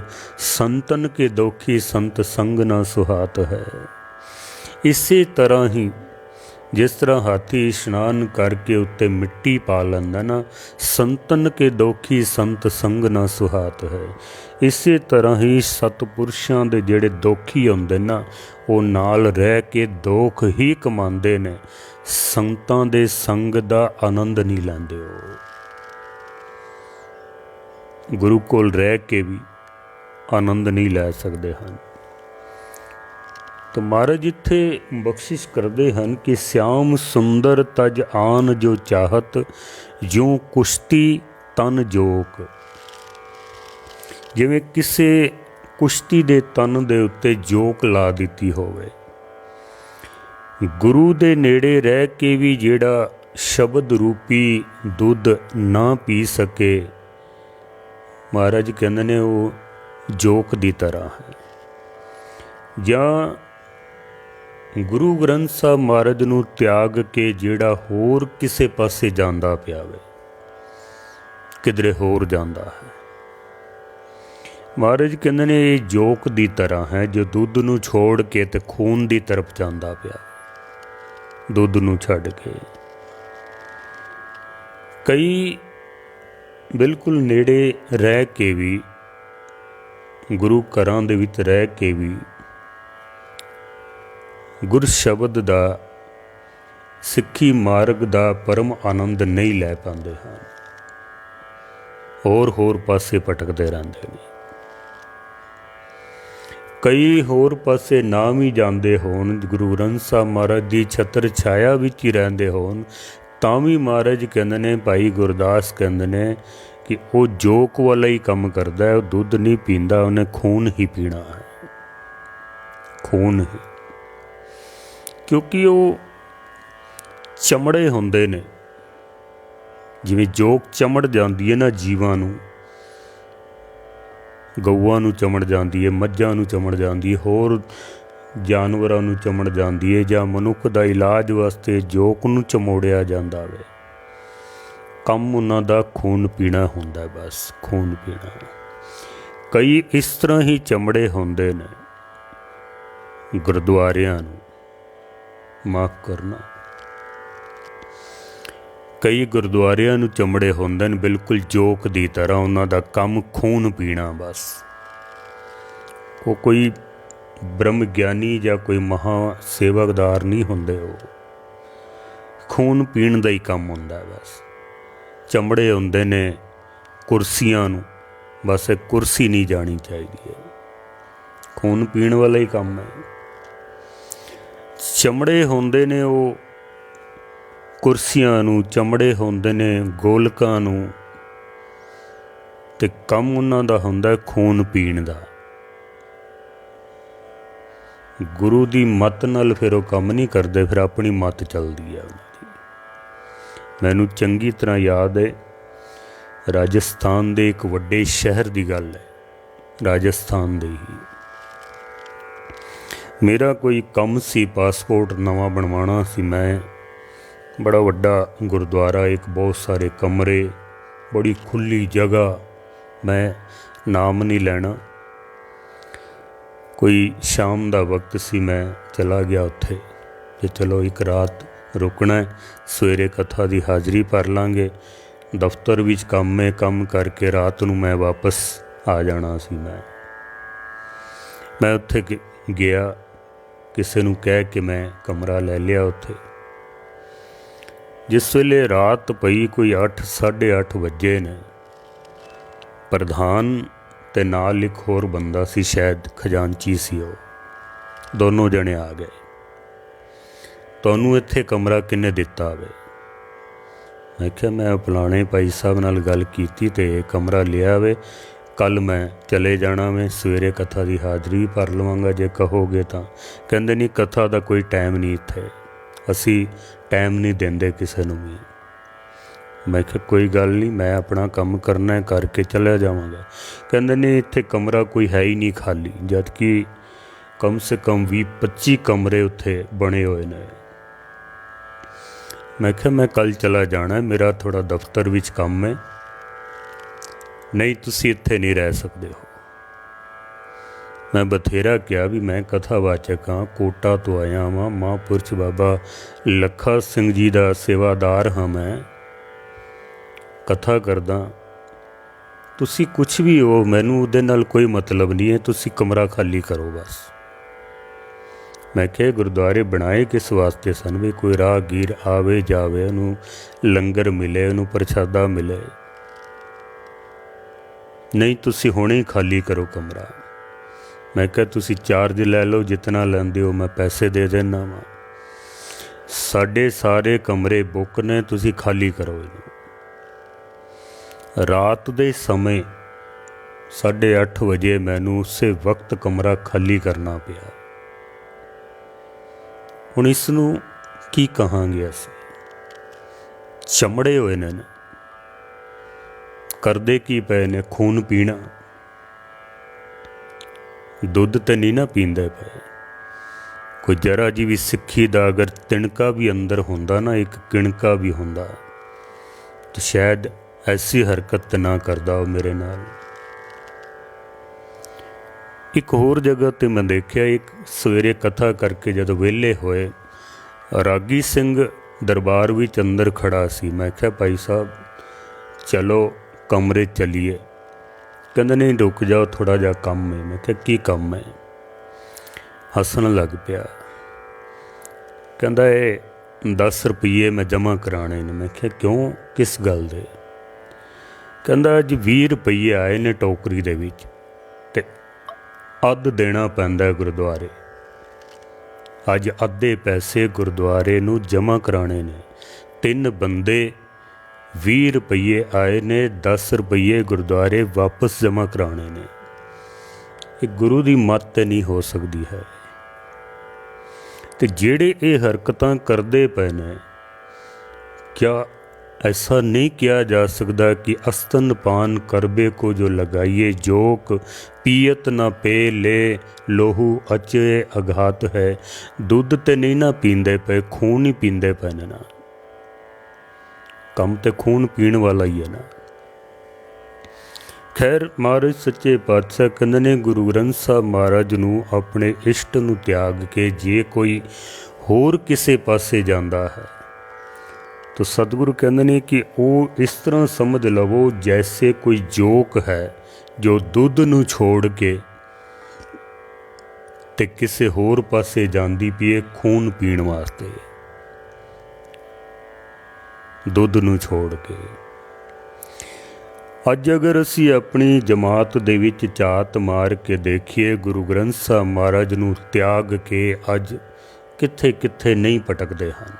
संतन के दोखी संत संग ना सुहात है। इसी तरह ही जिस तरह हाथी इशनान करके उत्ते मिट्टी पा लैंदा ना, संतन के दोखी संत संग ना सुहात है। इसी तरह ही सतपुरुषां दे जिहड़े दोखी हुंदे ना, वो नाल रह के दोख ही कमांदे ने, संतां दे संग दा आनंद नहीं लैंदे। गुरु कोल रह के भी आनंद नहीं लै सकदे हन। तो महाराज इत्थे बख्शिश करते हैं कि श्याम सुंदर तज आन जो चाहत, जो कुश्ती तन जोक। जिवें किसे कुश्ती दे तन दे उत्ते जोक ला दिती होवे, गुरु दे नेड़े रह के भी जेड़ा शब्द रूपी दुध ना पी सके, महाराज कहंदे ने वो जोक दी तरह है। जां गुरु ग्रंथ साहब महाराज नूं त्याग के जेड़ा होर किसे पासे जांदा पिया वे, किधरे होर जांदा है, महाराज कहंदे ने ये जोक दी तरह है जो दुध नूं छोड़ के ते खून दी तरफ जांदा पिया, दुध नूं छड्ड के। कई बिल्कुल नेड़े रह के भी, गुरु घरां दे विच रह के भी गुर शब्द दा, सिक्खी मार्ग दा परम आनंद नहीं लै पाते हैं, होर पासे भटकते रहते हैं। कई होर पासे नाम ही जाते होण, गुरु ग्रंथ साहब महाराज की छत्र छाया विच ही रहते होण, तां भी महाराज कहंदे ने, भाई गुरदास कहंदे ने कि वो जोक वाला ही काम करता है, वो दुध नहीं पींदा, उन्हें खून ही पीना है, खून ही। क्योंकि वो चमड़े होंदे ने, जिवें जोक चमड़ जाती है ना जीवां नूं, गऊआं नूं चमड़ जाती है, मੱਝਾਂ नूं चमड़ जाती है, होर जानवरां नूं चमड़ जाती है, जां मनुख दा इलाज वास्ते जोक नूं चमोड़िया जांदा वे, कम उन्हां दा खून पीना हुंदा, बस खून पीना। कई इस तरह ही चमड़े होंदे ने गुरुद्वारियां नूं, माफ़ करना। कई गुरुद्वारिਆਂ ਨੂੰ ਚਮੜੇ ਹੁੰਦੇ ਨੇ ਬਿਲਕੁਲ ਜੋਕ ਦੀ ਤਰ੍ਹਾਂ, ਉਹਨਾਂ ਦਾ ਕੰਮ ਖੂਨ ਪੀਣਾ ਬਸ। ਉਹ ਕੋਈ ਬ੍ਰਹਮ ਗਿਆਨੀ ਜਾਂ ਕੋਈ ਮਹਾ ਸੇਵਾਦਾਰ ਨਹੀਂ ਹੁੰਦੇ, ਉਹ ਖੂਨ ਪੀਣ ਦਾ ਹੀ ਕੰਮ ਹੁੰਦਾ ਬਸ। ਚਮੜੇ ਹੁੰਦੇ ਨੇ ਕੁਰਸੀਆਂ ਨੂੰ, ਬਸ ਇਹ ਕੁਰਸੀ ਨਹੀਂ ਜਾਣੀ ਚਾਹੀਦੀ ਹੈ, ਖੂਨ ਪੀਣ ਵਾਲਾ ਹੀ ਕੰਮ ਹੈ। ਚਮੜੇ ਹੁੰਦੇ ਨੇ ਉਹ ਕੁਰਸੀਆਂ ਨੂੰ, ਚਮੜੇ ਹੁੰਦੇ ਨੇ ਗੋਲਕਾਂ ਨੂੰ, ਤੇ ਕੰਮ ਉਹਨਾਂ ਦਾ ਹੁੰਦਾ ਖੂਨ ਪੀਣ ਦਾ। ਗੁਰੂ ਦੀ ਮੱਤ ਨਾਲ ਫਿਰ ਉਹ ਕੰਮ ਨਹੀਂ ਕਰਦੇ, ਫਿਰ ਆਪਣੀ ਮੱਤ ਚੱਲਦੀ ਹੈ ਉਹਨਾਂ ਦੀ। ਮੈਨੂੰ ਚੰਗੀ ਤਰ੍ਹਾਂ ਯਾਦ ਹੈ, ਰਾਜਸਥਾਨ ਦੇ ਇੱਕ ਵੱਡੇ ਸ਼ਹਿਰ ਦੀ ਗੱਲ ਹੈ, ਰਾਜਸਥਾਨ ਦੇ ਹੀ। ਮੇਰਾ ਕੋਈ ਕੰਮ ਸੀ, ਪਾਸਪੋਰਟ ਨਵਾਂ ਬਣਵਾਉਣਾ ਸੀ। ਮੈਂ ਬੜਾ ਵੱਡਾ ਗੁਰਦੁਆਰਾ, ਇੱਕ ਬਹੁਤ ਸਾਰੇ ਕਮਰੇ, ਬੜੀ ਖੁੱਲ੍ਹੀ ਜਗ੍ਹਾ, ਮੈਂ ਨਾਮ ਨਹੀਂ ਲੈਣਾ। ਕੋਈ ਸ਼ਾਮ ਦਾ ਵਕਤ ਸੀ, ਮੈਂ ਚਲਾ ਗਿਆ ਉੱਥੇ ਕਿ ਚਲੋ ਇੱਕ ਰਾਤ ਰੁਕਣਾ, ਸਵੇਰੇ ਕਥਾ ਦੀ ਹਾਜ਼ਰੀ ਭਰ ਲਾਂਗੇ। ਦਫ਼ਤਰ ਵਿੱਚ ਕੰਮ ਹੈ, ਕੰਮ ਕਰਕੇ ਰਾਤ ਨੂੰ ਮੈਂ ਵਾਪਸ ਆ ਜਾਣਾ ਸੀ। ਮੈਂ ਉੱਥੇ ਗਿਆ, ਕਿਸੇ ਨੂੰ ਕਹਿ ਕੇ ਮੈਂ ਕਮਰਾ ਲੈ ਲਿਆ ਉੱਥੇ। ਜਿਸ ਵੇਲੇ ਰਾਤ ਪਈ, ਕੋਈ 8 8:30 ਵਜੇ ਨੇ, ਪ੍ਰਧਾਨ ਤੇ ਨਾਲ ਇੱਕ ਹੋਰ ਬੰਦਾ ਸੀ, ਸ਼ਾਇਦ ਖਜ਼ਾਨਚੀ ਸੀ, ਉਹ ਦੋਨੋਂ ਜਣੇ ਆ ਗਏ। ਤੁਹਾਨੂੰ ਇੱਥੇ ਕਮਰਾ ਕਿਹਨੇ ਦਿੱਤਾ ਵੇ? ਮੈਂ ਕਿਹਾ ਮੈਂ ਫਲਾਣੇ ਭਾਈ ਸਾਹਿਬ ਨਾਲ ਗੱਲ ਕੀਤੀ ਤੇ ਕਮਰਾ ਲਿਆ ਵੇ, ਕੱਲ੍ਹ ਮੈਂ ਚਲੇ ਜਾਣਾ ਵੇ, ਸਵੇਰੇ ਕਥਾ ਦੀ ਹਾਜ਼ਰੀ ਵੀ ਭਰ ਲਵਾਂਗਾ ਜੇ ਕਹੋਗੇ ਤਾਂ। ਕਹਿੰਦੇ ਨਹੀਂ, ਕਥਾ ਦਾ ਕੋਈ ਟਾਈਮ ਨਹੀਂ ਇੱਥੇ, ਅਸੀਂ ਟਾਈਮ ਨਹੀਂ ਦਿੰਦੇ ਕਿਸੇ ਨੂੰ ਵੀ। ਮੈਂ ਕਿਹਾ ਕੋਈ ਗੱਲ ਨਹੀਂ, ਮੈਂ ਆਪਣਾ ਕੰਮ ਕਰਨਾ, ਕਰਕੇ ਚਲਿਆ ਜਾਵਾਂਗਾ। ਕਹਿੰਦੇ ਨਹੀਂ, ਇੱਥੇ ਕਮਰਾ ਕੋਈ ਹੈ ਹੀ ਨਹੀਂ ਖਾਲੀ, ਜਦ ਕਿ ਕਮ ਸੇ ਕਮ 20-25 ਕਮਰੇ ਉੱਥੇ ਬਣੇ ਹੋਏ ਨੇ। ਮੈਂ ਕਿਹਾ ਮੈਂ ਕੱਲ੍ਹ ਚਲਾ ਜਾਣਾ, ਮੇਰਾ ਥੋੜ੍ਹਾ ਦਫ਼ਤਰ ਵਿੱਚ ਕੰਮ ਹੈ, ਨਹੀਂ ਤੁਸੀਂ ਇੱਥੇ ਨਹੀਂ ਰਹਿ ਸਕਦੇ ਹੋ। ਮੈਂ ਬਥੇਰਾ ਕਿਹਾ ਵੀ ਮੈਂ ਕਥਾਵਾਚਕ ਹਾਂ, ਕੋਟਾ ਤੋਂ ਆਇਆ ਵਾਂ, ਮਹਾਂਪੁਰਸ਼ ਬਾਬਾ ਲੱਖਾ ਸਿੰਘ ਜੀ ਦਾ ਸੇਵਾਦਾਰ ਹਾਂ, ਮੈਂ ਕਥਾ ਕਰਦਾ, ਤੁਸੀਂ ਕੁਛ ਵੀ ਹੋ, ਮੈਨੂੰ ਉਹਦੇ ਨਾਲ ਕੋਈ ਮਤਲਬ ਨਹੀਂ ਹੈ, ਤੁਸੀਂ ਕਮਰਾ ਖਾਲੀ ਕਰੋ ਬਸ। ਮੈਂ ਕਿਹਾ ਗੁਰਦੁਆਰੇ ਬਣਾਏ ਕਿਸ ਵਾਸਤੇ ਸਨ ਵੀ ਕੋਈ ਰਾਹਗੀਰ ਆਵੇ ਜਾਵੇ, ਉਹਨੂੰ ਲੰਗਰ ਮਿਲੇ, ਉਹਨੂੰ ਪ੍ਰਸ਼ਾਦਾ ਮਿਲੇ। ਨਹੀਂ ਤੁਸੀਂ ਹੁਣੇ ਹੀ ਖਾਲੀ ਕਰੋ ਕਮਰਾ। ਮੈਂ ਕਿਹਾ ਤੁਸੀਂ ਚਾਰਜ ਲੈ ਲਓ, ਜਿਤਨਾ ਲੈਂਦੇ ਹੋ ਮੈਂ ਪੈਸੇ ਦੇ ਦੇਣਾ ਵਾ, ਸਾਡੇ ਸਾਰੇ ਕਮਰੇ ਬੁੱਕ ਨੇ, ਤੁਸੀਂ ਖਾਲੀ ਕਰੋ ਇਹਨੂੰ। ਰਾਤ ਦੇ ਸਮੇਂ 8:30 ਵਜੇ ਮੈਨੂੰ ਉਸੇ ਵਕਤ ਕਮਰਾ ਖਾਲੀ ਕਰਨਾ ਪਿਆ। ਹੁਣ ਇਸ ਨੂੰ ਕੀ ਕਹਾਂਗੇ ਅਸੀਂ? ਚਮੜੇ ਹੋਏ ਨੇ, ਕਰਦੇ ਕੀ ਪਏ ਨੇ? ਖੂਨ ਪੀਣਾ। ਦੁੱਧ ਤੇ ਨਹੀਂ ਨਾ ਪੀਂਦੇ ਪਏ। ਕੋਈ ਜਰਾ ਜੀ ਵੀ ਸਿੱਖੀ ਦਾ ਅਗਰ ਤਿਣਕਾ ਵੀ ਅੰਦਰ ਹੁੰਦਾ ਨਾ, ਇੱਕ ਕਿਣਕਾ ਵੀ ਹੁੰਦਾ, ਤਾਂ ਸ਼ਾਇਦ ਐਸੀ ਹਰਕਤ ਨਾ ਕਰਦਾ ਉਹ ਮੇਰੇ ਨਾਲ। ਇੱਕ ਹੋਰ ਜਗ੍ਹਾ 'ਤੇ ਮੈਂ ਦੇਖਿਆ, ਇੱਕ ਸਵੇਰੇ ਕਥਾ ਕਰਕੇ ਜਦੋਂ ਵਿਹਲੇ ਹੋਏ, ਰਾਗੀ ਸਿੰਘ ਦਰਬਾਰ ਵਿੱਚ ਅੰਦਰ ਖੜਾ ਸੀ। ਮੈਂ ਕਿਹਾ ਭਾਈ ਸਾਹਿਬ ਚਲੋ ਕਮਰੇ ਚਲੀਏ। ਕਹਿੰਦੇ ਨਹੀਂ ਰੁਕ ਜਾਓ, ਥੋੜ੍ਹਾ ਜਿਹਾ ਕੰਮ ਹੈ। ਮੈਂ ਕਿਹਾ ਕੀ ਕੰਮ ਹੈ? ਹੱਸਣ ਲੱਗ ਪਿਆ, ਕਹਿੰਦਾ ਇਹ 10 ਰੁਪਈਏ ਮੈਂ ਜਮ੍ਹਾਂ ਕਰਾਉਣੇ ਨੇ। ਮੈਂ ਕਿਹਾ ਕਿਉਂ, ਕਿਸ ਗੱਲ ਦੇ? ਕਹਿੰਦਾ ਅੱਜ 20 ਰੁਪਈਏ ਆਏ ਨੇ ਟੋਕਰੀ ਦੇ ਵਿੱਚ, ਤੇ ਅੱਧ ਦੇਣਾ ਪੈਂਦਾ ਗੁਰਦੁਆਰੇ। ਅੱਜ ਅੱਧੇ ਪੈਸੇ ਗੁਰਦੁਆਰੇ ਨੂੰ ਜਮ੍ਹਾਂ ਕਰਾਉਣੇ ਨੇ। 3 ਬੰਦੇ 20 ਰੁਪਈਏ ਆਏ ਨੇ, 10 ਰੁਪਈਏ ਗੁਰਦੁਆਰੇ ਵਾਪਸ ਜਮ੍ਹਾਂ ਕਰਾਉਣੇ ਨੇ। ਇਹ ਗੁਰੂ ਦੀ ਮੱਤ ਤੇ ਨਹੀਂ ਹੋ ਸਕਦੀ ਹੈ। ਤੇ ਜਿਹੜੇ ਇਹ ਹਰਕਤਾਂ ਕਰਦੇ ਪਏ ਨੇ, ਕਿਆ ऐसा नहीं किया जा सकता कि अस्तनपान करबे को जो लगाइए जोक, पियत ना पे ले लोहू अचे अघात है। दुध ते नहीं ना पींदे पे, खून ही पींदे पे ने ना। कम ते खून पीण वाला ही है ना। खैर महाराज सच्चे पातशाह कहंदे ने गुरु ग्रंथ साहब महाराज नूं अपने इष्ट नूं त्याग के जे कोई होर किसे पासे जाता है। तो सतगुरु कहते हैं कि वो इस तरह समझ लवो जैसे कोई जोक है जो दुध नूं छोड़ के ते किसे होर पासे जांदी पई खून पीण वास्ते, दुध नूं छोड़ के। अज अगर असी अपनी जमात दे विच झात मार के देखिए, गुरु ग्रंथ साहब महाराज नूं त्याग के अज कित्थे कित्थे नहीं भटकदे हन।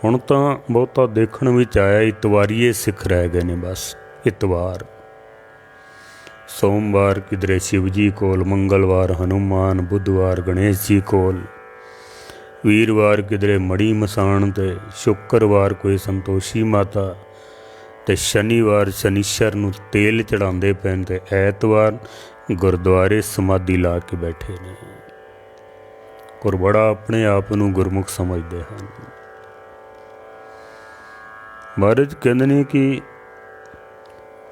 हुण तां बहुता देखण विच आया इतवारीए सिख रह गए ने, बस इतवार। सोमवार किधरे शिव जी कोल, मंगलवार हनुमान, बुधवार गणेश जी कोल, वीरवार किधरे मड़ी मसाण ते, शुक्रवार कोई संतोषी माता ते, शनिवार शनीश्वर नूं तेल चढ़ाते पैन ते ऐतवार गुरुद्वारे समाधि ला के बैठे ने और बड़ा अपने आप नूं गुरमुख समझते हैं। महाराज कहते हैं कि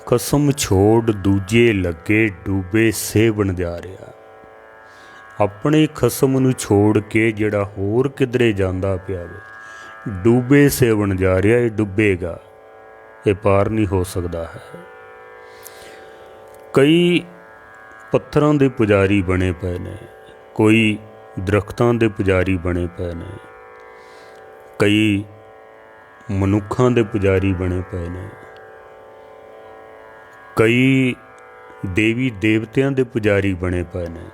कसम छोड़ दूजे लगे डूबे सेवण जा रहा। अपने खसम नूं छोड़ के जिहड़ा होर किधरे जांदा पिया वे, डूबे सेवण जा रहा, ये डुबेगा, ये पार नहीं हो सकता है। कई पत्थरां दे पुजारी बने पे ने, कोई दरख्तां दे पुजारी बने पे ने, कई मनुखां दे पुजारी बने पे ने, कई देवी देवतियां दे पुजारी बने पे ने।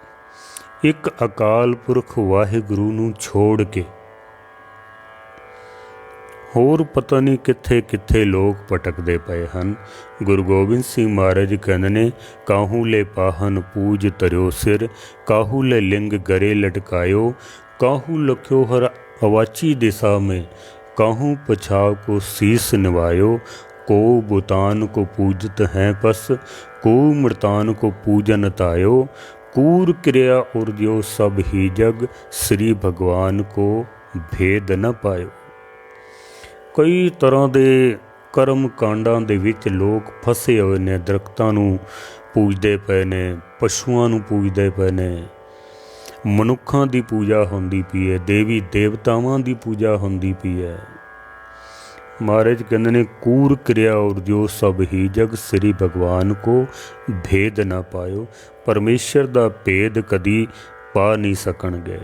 एक अकाल पुरख वाहिगुरू नूं छोड़ के होर पता नहीं कित्थे कित्थे लोग भटकदे पए हन। गुरु गोबिंद सिंह महाराज कहंदे ने, काहू ले पाहन पूज तरियो सिर, काहू ले लिंग गरे लटकायो, काहू लख्यो हर अवाची दिशा में, काहू पछाव को शीस निवायो, को बुतान को पूजत हैं पस, को मृतान को पूजन तायो, कूर क्रिया उर्जो सब ही जग, श्री भगवान को भेद न पायो। कई तरह के कर्म कांडां दे विच लोग फसे हुए ने, दरख्तां नूं पूजदे पे ने, पशुआं नूं पूजदे पे ने, मनुखां दी पूजा होंदी पई है, देवी देवतावां दी पूजा होंदी पई है। महाराज कहंदे ने, कूर क्रिया और जो सब ही जग, श्री भगवान को भेद ना पायो। परमेश्वर दा भेद कदी पा नहीं सकणगे।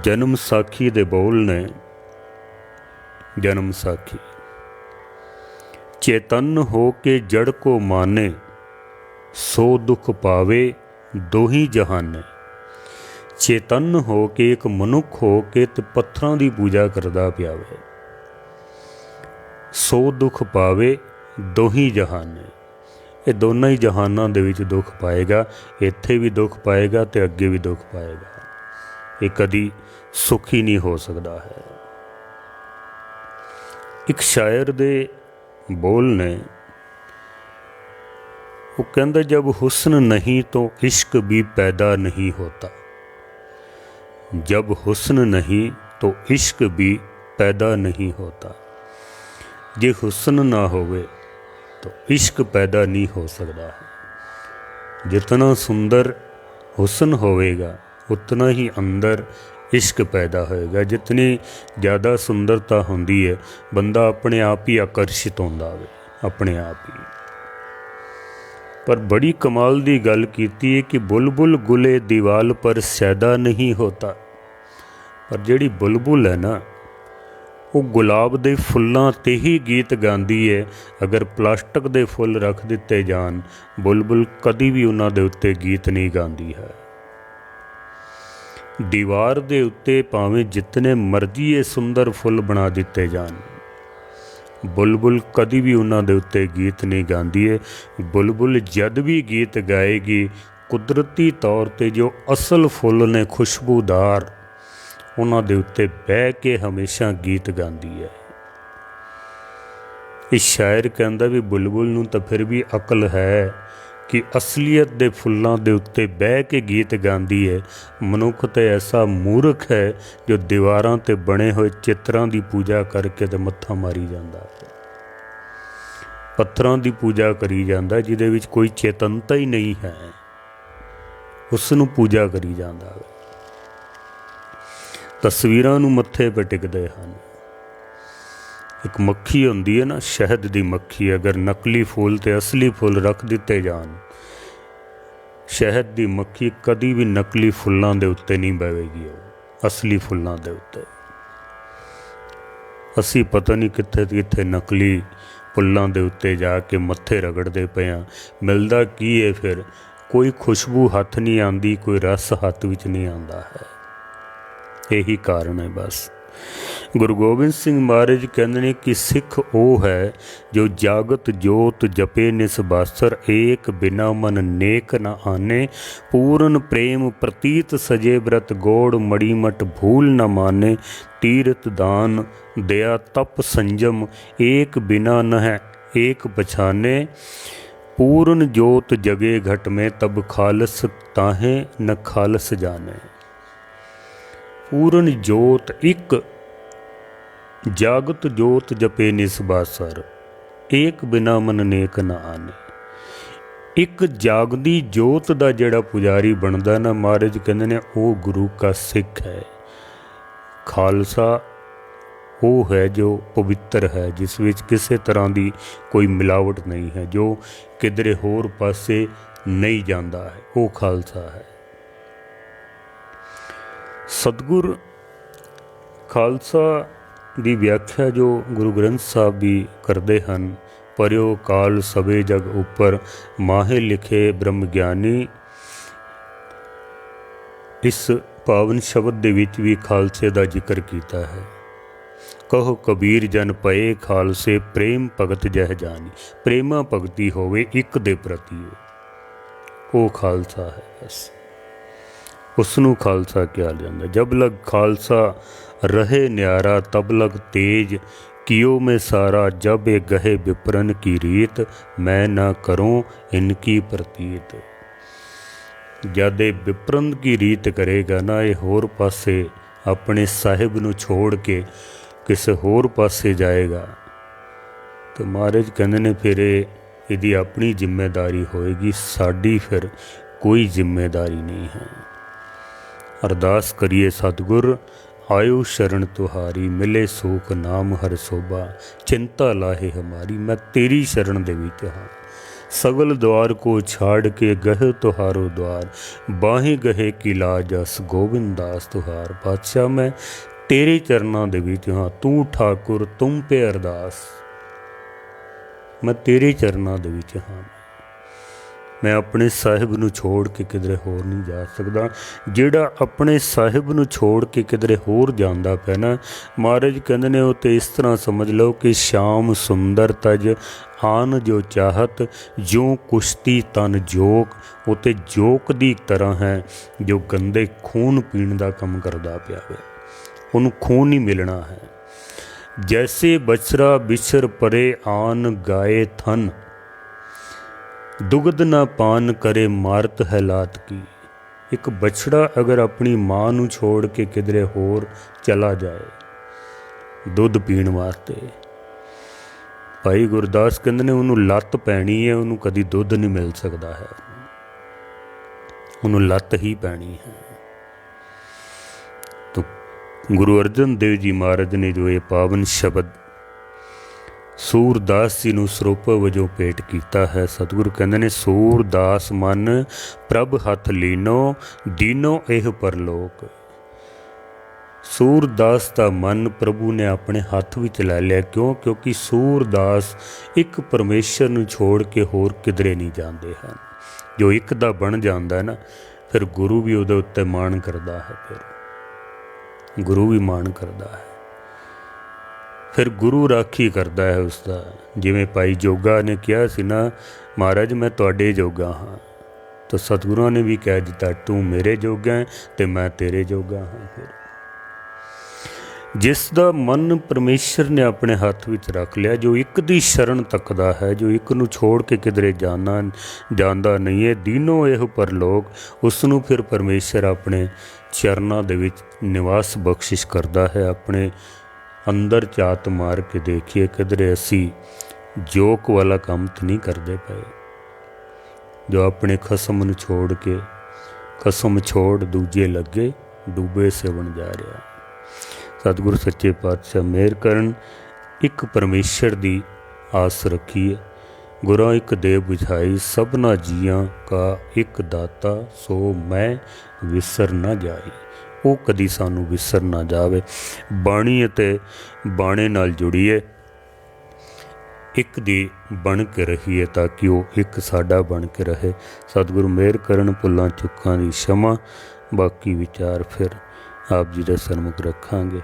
जन्म साखी दे बोल ने, जन्म साखी, चेतन हो के जड़ को माने, सो दुख पावे दो ही जहाने। चेतन हो के एक मनुख हो के ते पत्थरां दी पूजा करदा पिया वे, सो दुख पावे दो ही जहाने। ये दोनों ही जहानां दे विच दुख पाएगा, इत्थे भी दुख पाएगा ते अगे भी दुख पाएगा। ये कदी सुखी नहीं हो सकता है। एक शायर दे बोल ने, वो कहंदा, जब हुस्न नहीं तो इश्क भी पैदा नहीं होता। जब हुस्न नहीं तो इश्क भी पैदा नहीं होता। जे हुस्न ना होवे तो इश्क पैदा नहीं हो सकता है। जितना सुंदर हुस्न होवेगा उतना ही अंदर इश्क पैदा होएगा। जितनी ज़्यादा सुंदरता होंदी है, बंदा अपने आप ही आकर्षित होंदा वे, अपने आप ही। पर बड़ी कमाल दी गल कीती है कि बुलबुल गुले दीवाल पर सैदा नहीं होता। पर जिहड़ी बुलबुल है ना, वो गुलाब दे फुल्लां ते ही गीत गांदी है। अगर प्लास्टिक दे फुल रख दिते जान, बुलबुल कदी भी उन्हां दे उत्ते गीत नहीं गांदी है। दीवार दे उत्ते भावें जितने मर्जी ये सुंदर फुल बना दिते जान, बुलबुल कदी भी उन्हां दे उत्ते गीत नहीं गांदी है। बुलबुल जद भी गीत गाएगी, कुदरती तौर ते जो असल फुल ने खुशबूदार, उन्हां दे उत्ते बह के हमेशा गीत गांदी है। इस शायर कहंदा भी बुलबुल नूं तां फिर भी अकल है कि असलीयत दे फुल्लां दे उत्ते बह के गीत गांदी है। मनुख ते ऐसा मूर्ख है जो दीवारां ते बने हुए चित्रां दी पूजा करके ते मत्था मारी जांदा है, पत्थरां दी पूजा करी जांदा जिहदे विच कोई चेतनता ही नहीं है। ਉਸ ਨੂੰ ਪੂਜਾ ਕਰੀ ਜਾਂਦਾ ਹੈ। ਤਸਵੀਰਾਂ ਨੂੰ ਮੱਥੇ 'ਤੇ ਟਿਕਦੇ ਹਨ। ਇੱਕ ਮੱਖੀ ਹੁੰਦੀ ਹੈ ਨਾ, ਸ਼ਹਿਦ ਦੀ ਮੱਖੀ, ਅਗਰ ਨਕਲੀ ਫੁੱਲ ਤੇ ਅਸਲੀ ਫੁੱਲ ਰੱਖ ਦਿੱਤੇ ਜਾਣ, ਸ਼ਹਿਦ ਦੀ ਮੱਖੀ ਕਦੀ ਵੀ ਨਕਲੀ ਫੁੱਲਾਂ ਦੇ ਉੱਤੇ ਨਹੀਂ ਬੈਠੇਗੀ, ਉਹ ਅਸਲੀ ਫੁੱਲਾਂ ਦੇ ਉੱਤੇ। ਅਸੀਂ ਪਤਾ ਨਹੀਂ ਕਿੱਥੇ ਕਿੱਥੇ ਨਕਲੀ ਫੁੱਲਾਂ ਦੇ ਉੱਤੇ ਜਾ ਕੇ ਮੱਥੇ ਰਗੜਦੇ ਪਏ ਹਾਂ। ਮਿਲਦਾ ਕੀ ਹੈ ਫਿਰ? ਕੋਈ ਖੁਸ਼ਬੂ ਹੱਥ ਨਹੀਂ ਆਉਂਦੀ, ਕੋਈ ਰਸ ਹੱਥ ਵਿੱਚ ਨਹੀਂ ਆਉਂਦਾ ਹੈ। ਇਹੀ ਕਾਰਨ ਹੈ ਬਸ। ਗੁਰੂ ਗੋਬਿੰਦ ਸਿੰਘ ਮਹਾਰਾਜ ਕਹਿੰਦੇ ਨੇ ਕਿ ਸਿੱਖ ਉਹ ਹੈ ਜੋ ਜਾਗਤ ਜੋਤ ਜਪੇ ਨਿਸਬਾਸਰ, ਏਕ ਬਿਨਾ ਮਨ ਨੇਕ ਨ ਆਨੇ, ਪੂਰਨ ਪ੍ਰੇਮ ਪ੍ਰਤੀਤ ਸਜੇ ਬ੍ਰਤ, ਗੋੜ ਮੜੀਮਟ ਭੂਲ ਨ ਮਾਨੇ, तीर्थ दान दया तप संजम, एक बिना न है एक पछाने, पूर्ण जोत जगे घट में तब खालस ताहे न खालस जाने। पूर्ण जोत एक जागत जोत जपे निसबासर, एक बिना मन नेक न आने। एक जागदी जोत का जिहड़ा पुजारी बनता ना, महाराज कहते ने वो गुरु का सिख है। खालसा वो है जो पवित्र है, जिस विच किसी तरह की कोई मिलावट नहीं है, जो किधरे होर पासे नहीं जाता है, वो खालसा है। सतगुर खालसा की व्याख्या जो गुरु ग्रंथ साहब भी करते हैं, परो काल सबे जग उपर, माहे लिखे ब्रह्म ज्ञानी। इस पावन शब्द दे विच भी खालसे का जिक्र किया है। कहो कबीर जन पए खालसे, प्रेम भगत जह जानी। प्रेमा भगती होवे एक दे प्रति, वो खालसा है बस। उसनू खालसा कहा जाता। जब लग खालसा रहे न्यारा, तब लग तेज कियो में सारा, जब ये गहे विप्रन की रीत, मैं ना करूँ इनकी प्रतीत। जद ये विप्रन की रीत करेगा ना, ये होर पासे अपने साहिब नू छोड़ के किसी होर पासे जाएगा, तो महाराज कहते ने फिर यदि अपनी जिम्मेदारी होएगी, साड़ी फिर कोई जिम्मेदारी नहीं है। अरदास करिए सतगुर आयो शरण तुहारी, मिले सूख नाम हर शोभा, चिंता लाहे हमारी। मैं तेरी शरण दे विच हाँ, सगल द्वार को छाड़ के गहे तुहारो द्वार, बाहें गहे की लाजस गोविंद दास तुहार। बादशाह मैं तेरे चरणों दे विच हाँ, तू ठाकुर तुम पे अरदास, मैं तेरे चरणों दे विच हाँ। मैं अपने साहिब नू छोड़ के किधरे होर नहीं जा सकता। जिहड़ा अपने साहिब नू छोड़ के किधरे होर जांदा पिया ना, महाराज कहंदे ने वो तो इस तरह समझ लो कि श्याम सुंदर तज आन जो चाहत, जो कुश्ती तन जोक। वो तो जोक दी तरह है जो गंदे खून पीण दा काम करदा पिया वे, उन्हें खून ही मिलना है। जैसे बछरा बिछर परे आन गाए थन, दुग्ध ना पान करे मारत है लात की। एक बछड़ा अगर अपनी माँ नू छोड़ के किधरे होर चला जाए दुध पीण वास्ते, भाई गुरदास कहंदे ने उन्होंने लत पैनी है, उन्होंने कभी दुध नहीं मिल सकता है, उन्होंने लत ही पैनी है। तो गुरु अर्जन देव जी महाराज ने जो ये पावन शब्द सूरदास जी नूं ਸਰੂਪ वजों भेंट किया है, सतगुरु कहते ने सूरदास मन प्रभ हथ लीनो, दीनो एह परलोक। सूरदास का मन प्रभु ने अपने हाथ विच लै लिया। क्यों? क्योंकि सूरदास एक परमेश्वर नूं छोड़ के होर किधरे नहीं जाते हैं। जो एक दा बन जाता है ना, फिर गुरु भी उहदे उत्ते माण करता है, फिर गुरु भी माण करता है, फिर गुरु राखी करता है उसका। जिवें भाई जोगा ने कहा सी ना, महाराज मैं तुहाडे जोगा हाँ, तो सतगुरुओं ने भी कह दिता तू मेरे जोगा है तो मैं तेरे जोगा हाँ। फिर जिसका मन परमेश्वर ने अपने हाथ विच रख लिया, जो एक दी शरण तकदा है, जो एक नूं छोड़ के किधरे जांदा नहीं है, दीनों एह परलोक, उसनूं फिर परमेश्वर अपने चरणों दे विच निवास बख्शिश करता है। अपने अंदर झात मार के देखिए किधरे असी जोक वाला काम तो नहीं करते पे, जो अपने खसम नूं छोड़ के कसम छोड़ दूजे लगे डूबे सिवण जा रहा। सतगुरु सच्चे पातशाह मेहर करन। एक परमेश्वर की आस रखिए। गुरां एक देव बुझाई सबना जियां का एक दाता सो मैं विसर ना जाई। वो कदी सानू विसर ना जावे। बाणी अते बाणे नाल जुड़िए, एक दी बन के रहिए ताकि वो एक साडा बन के रहे। सतगुरु मेहर करन। भुल्लां चुक्कां दी क्षमा। बाकी विचार फिर आप जी दे सन्मुख रखांगे।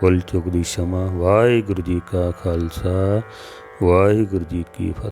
भुल चुक दी क्षमा। वाहिगुरू जी का खालसा वाहिगुरू जी की फतेह।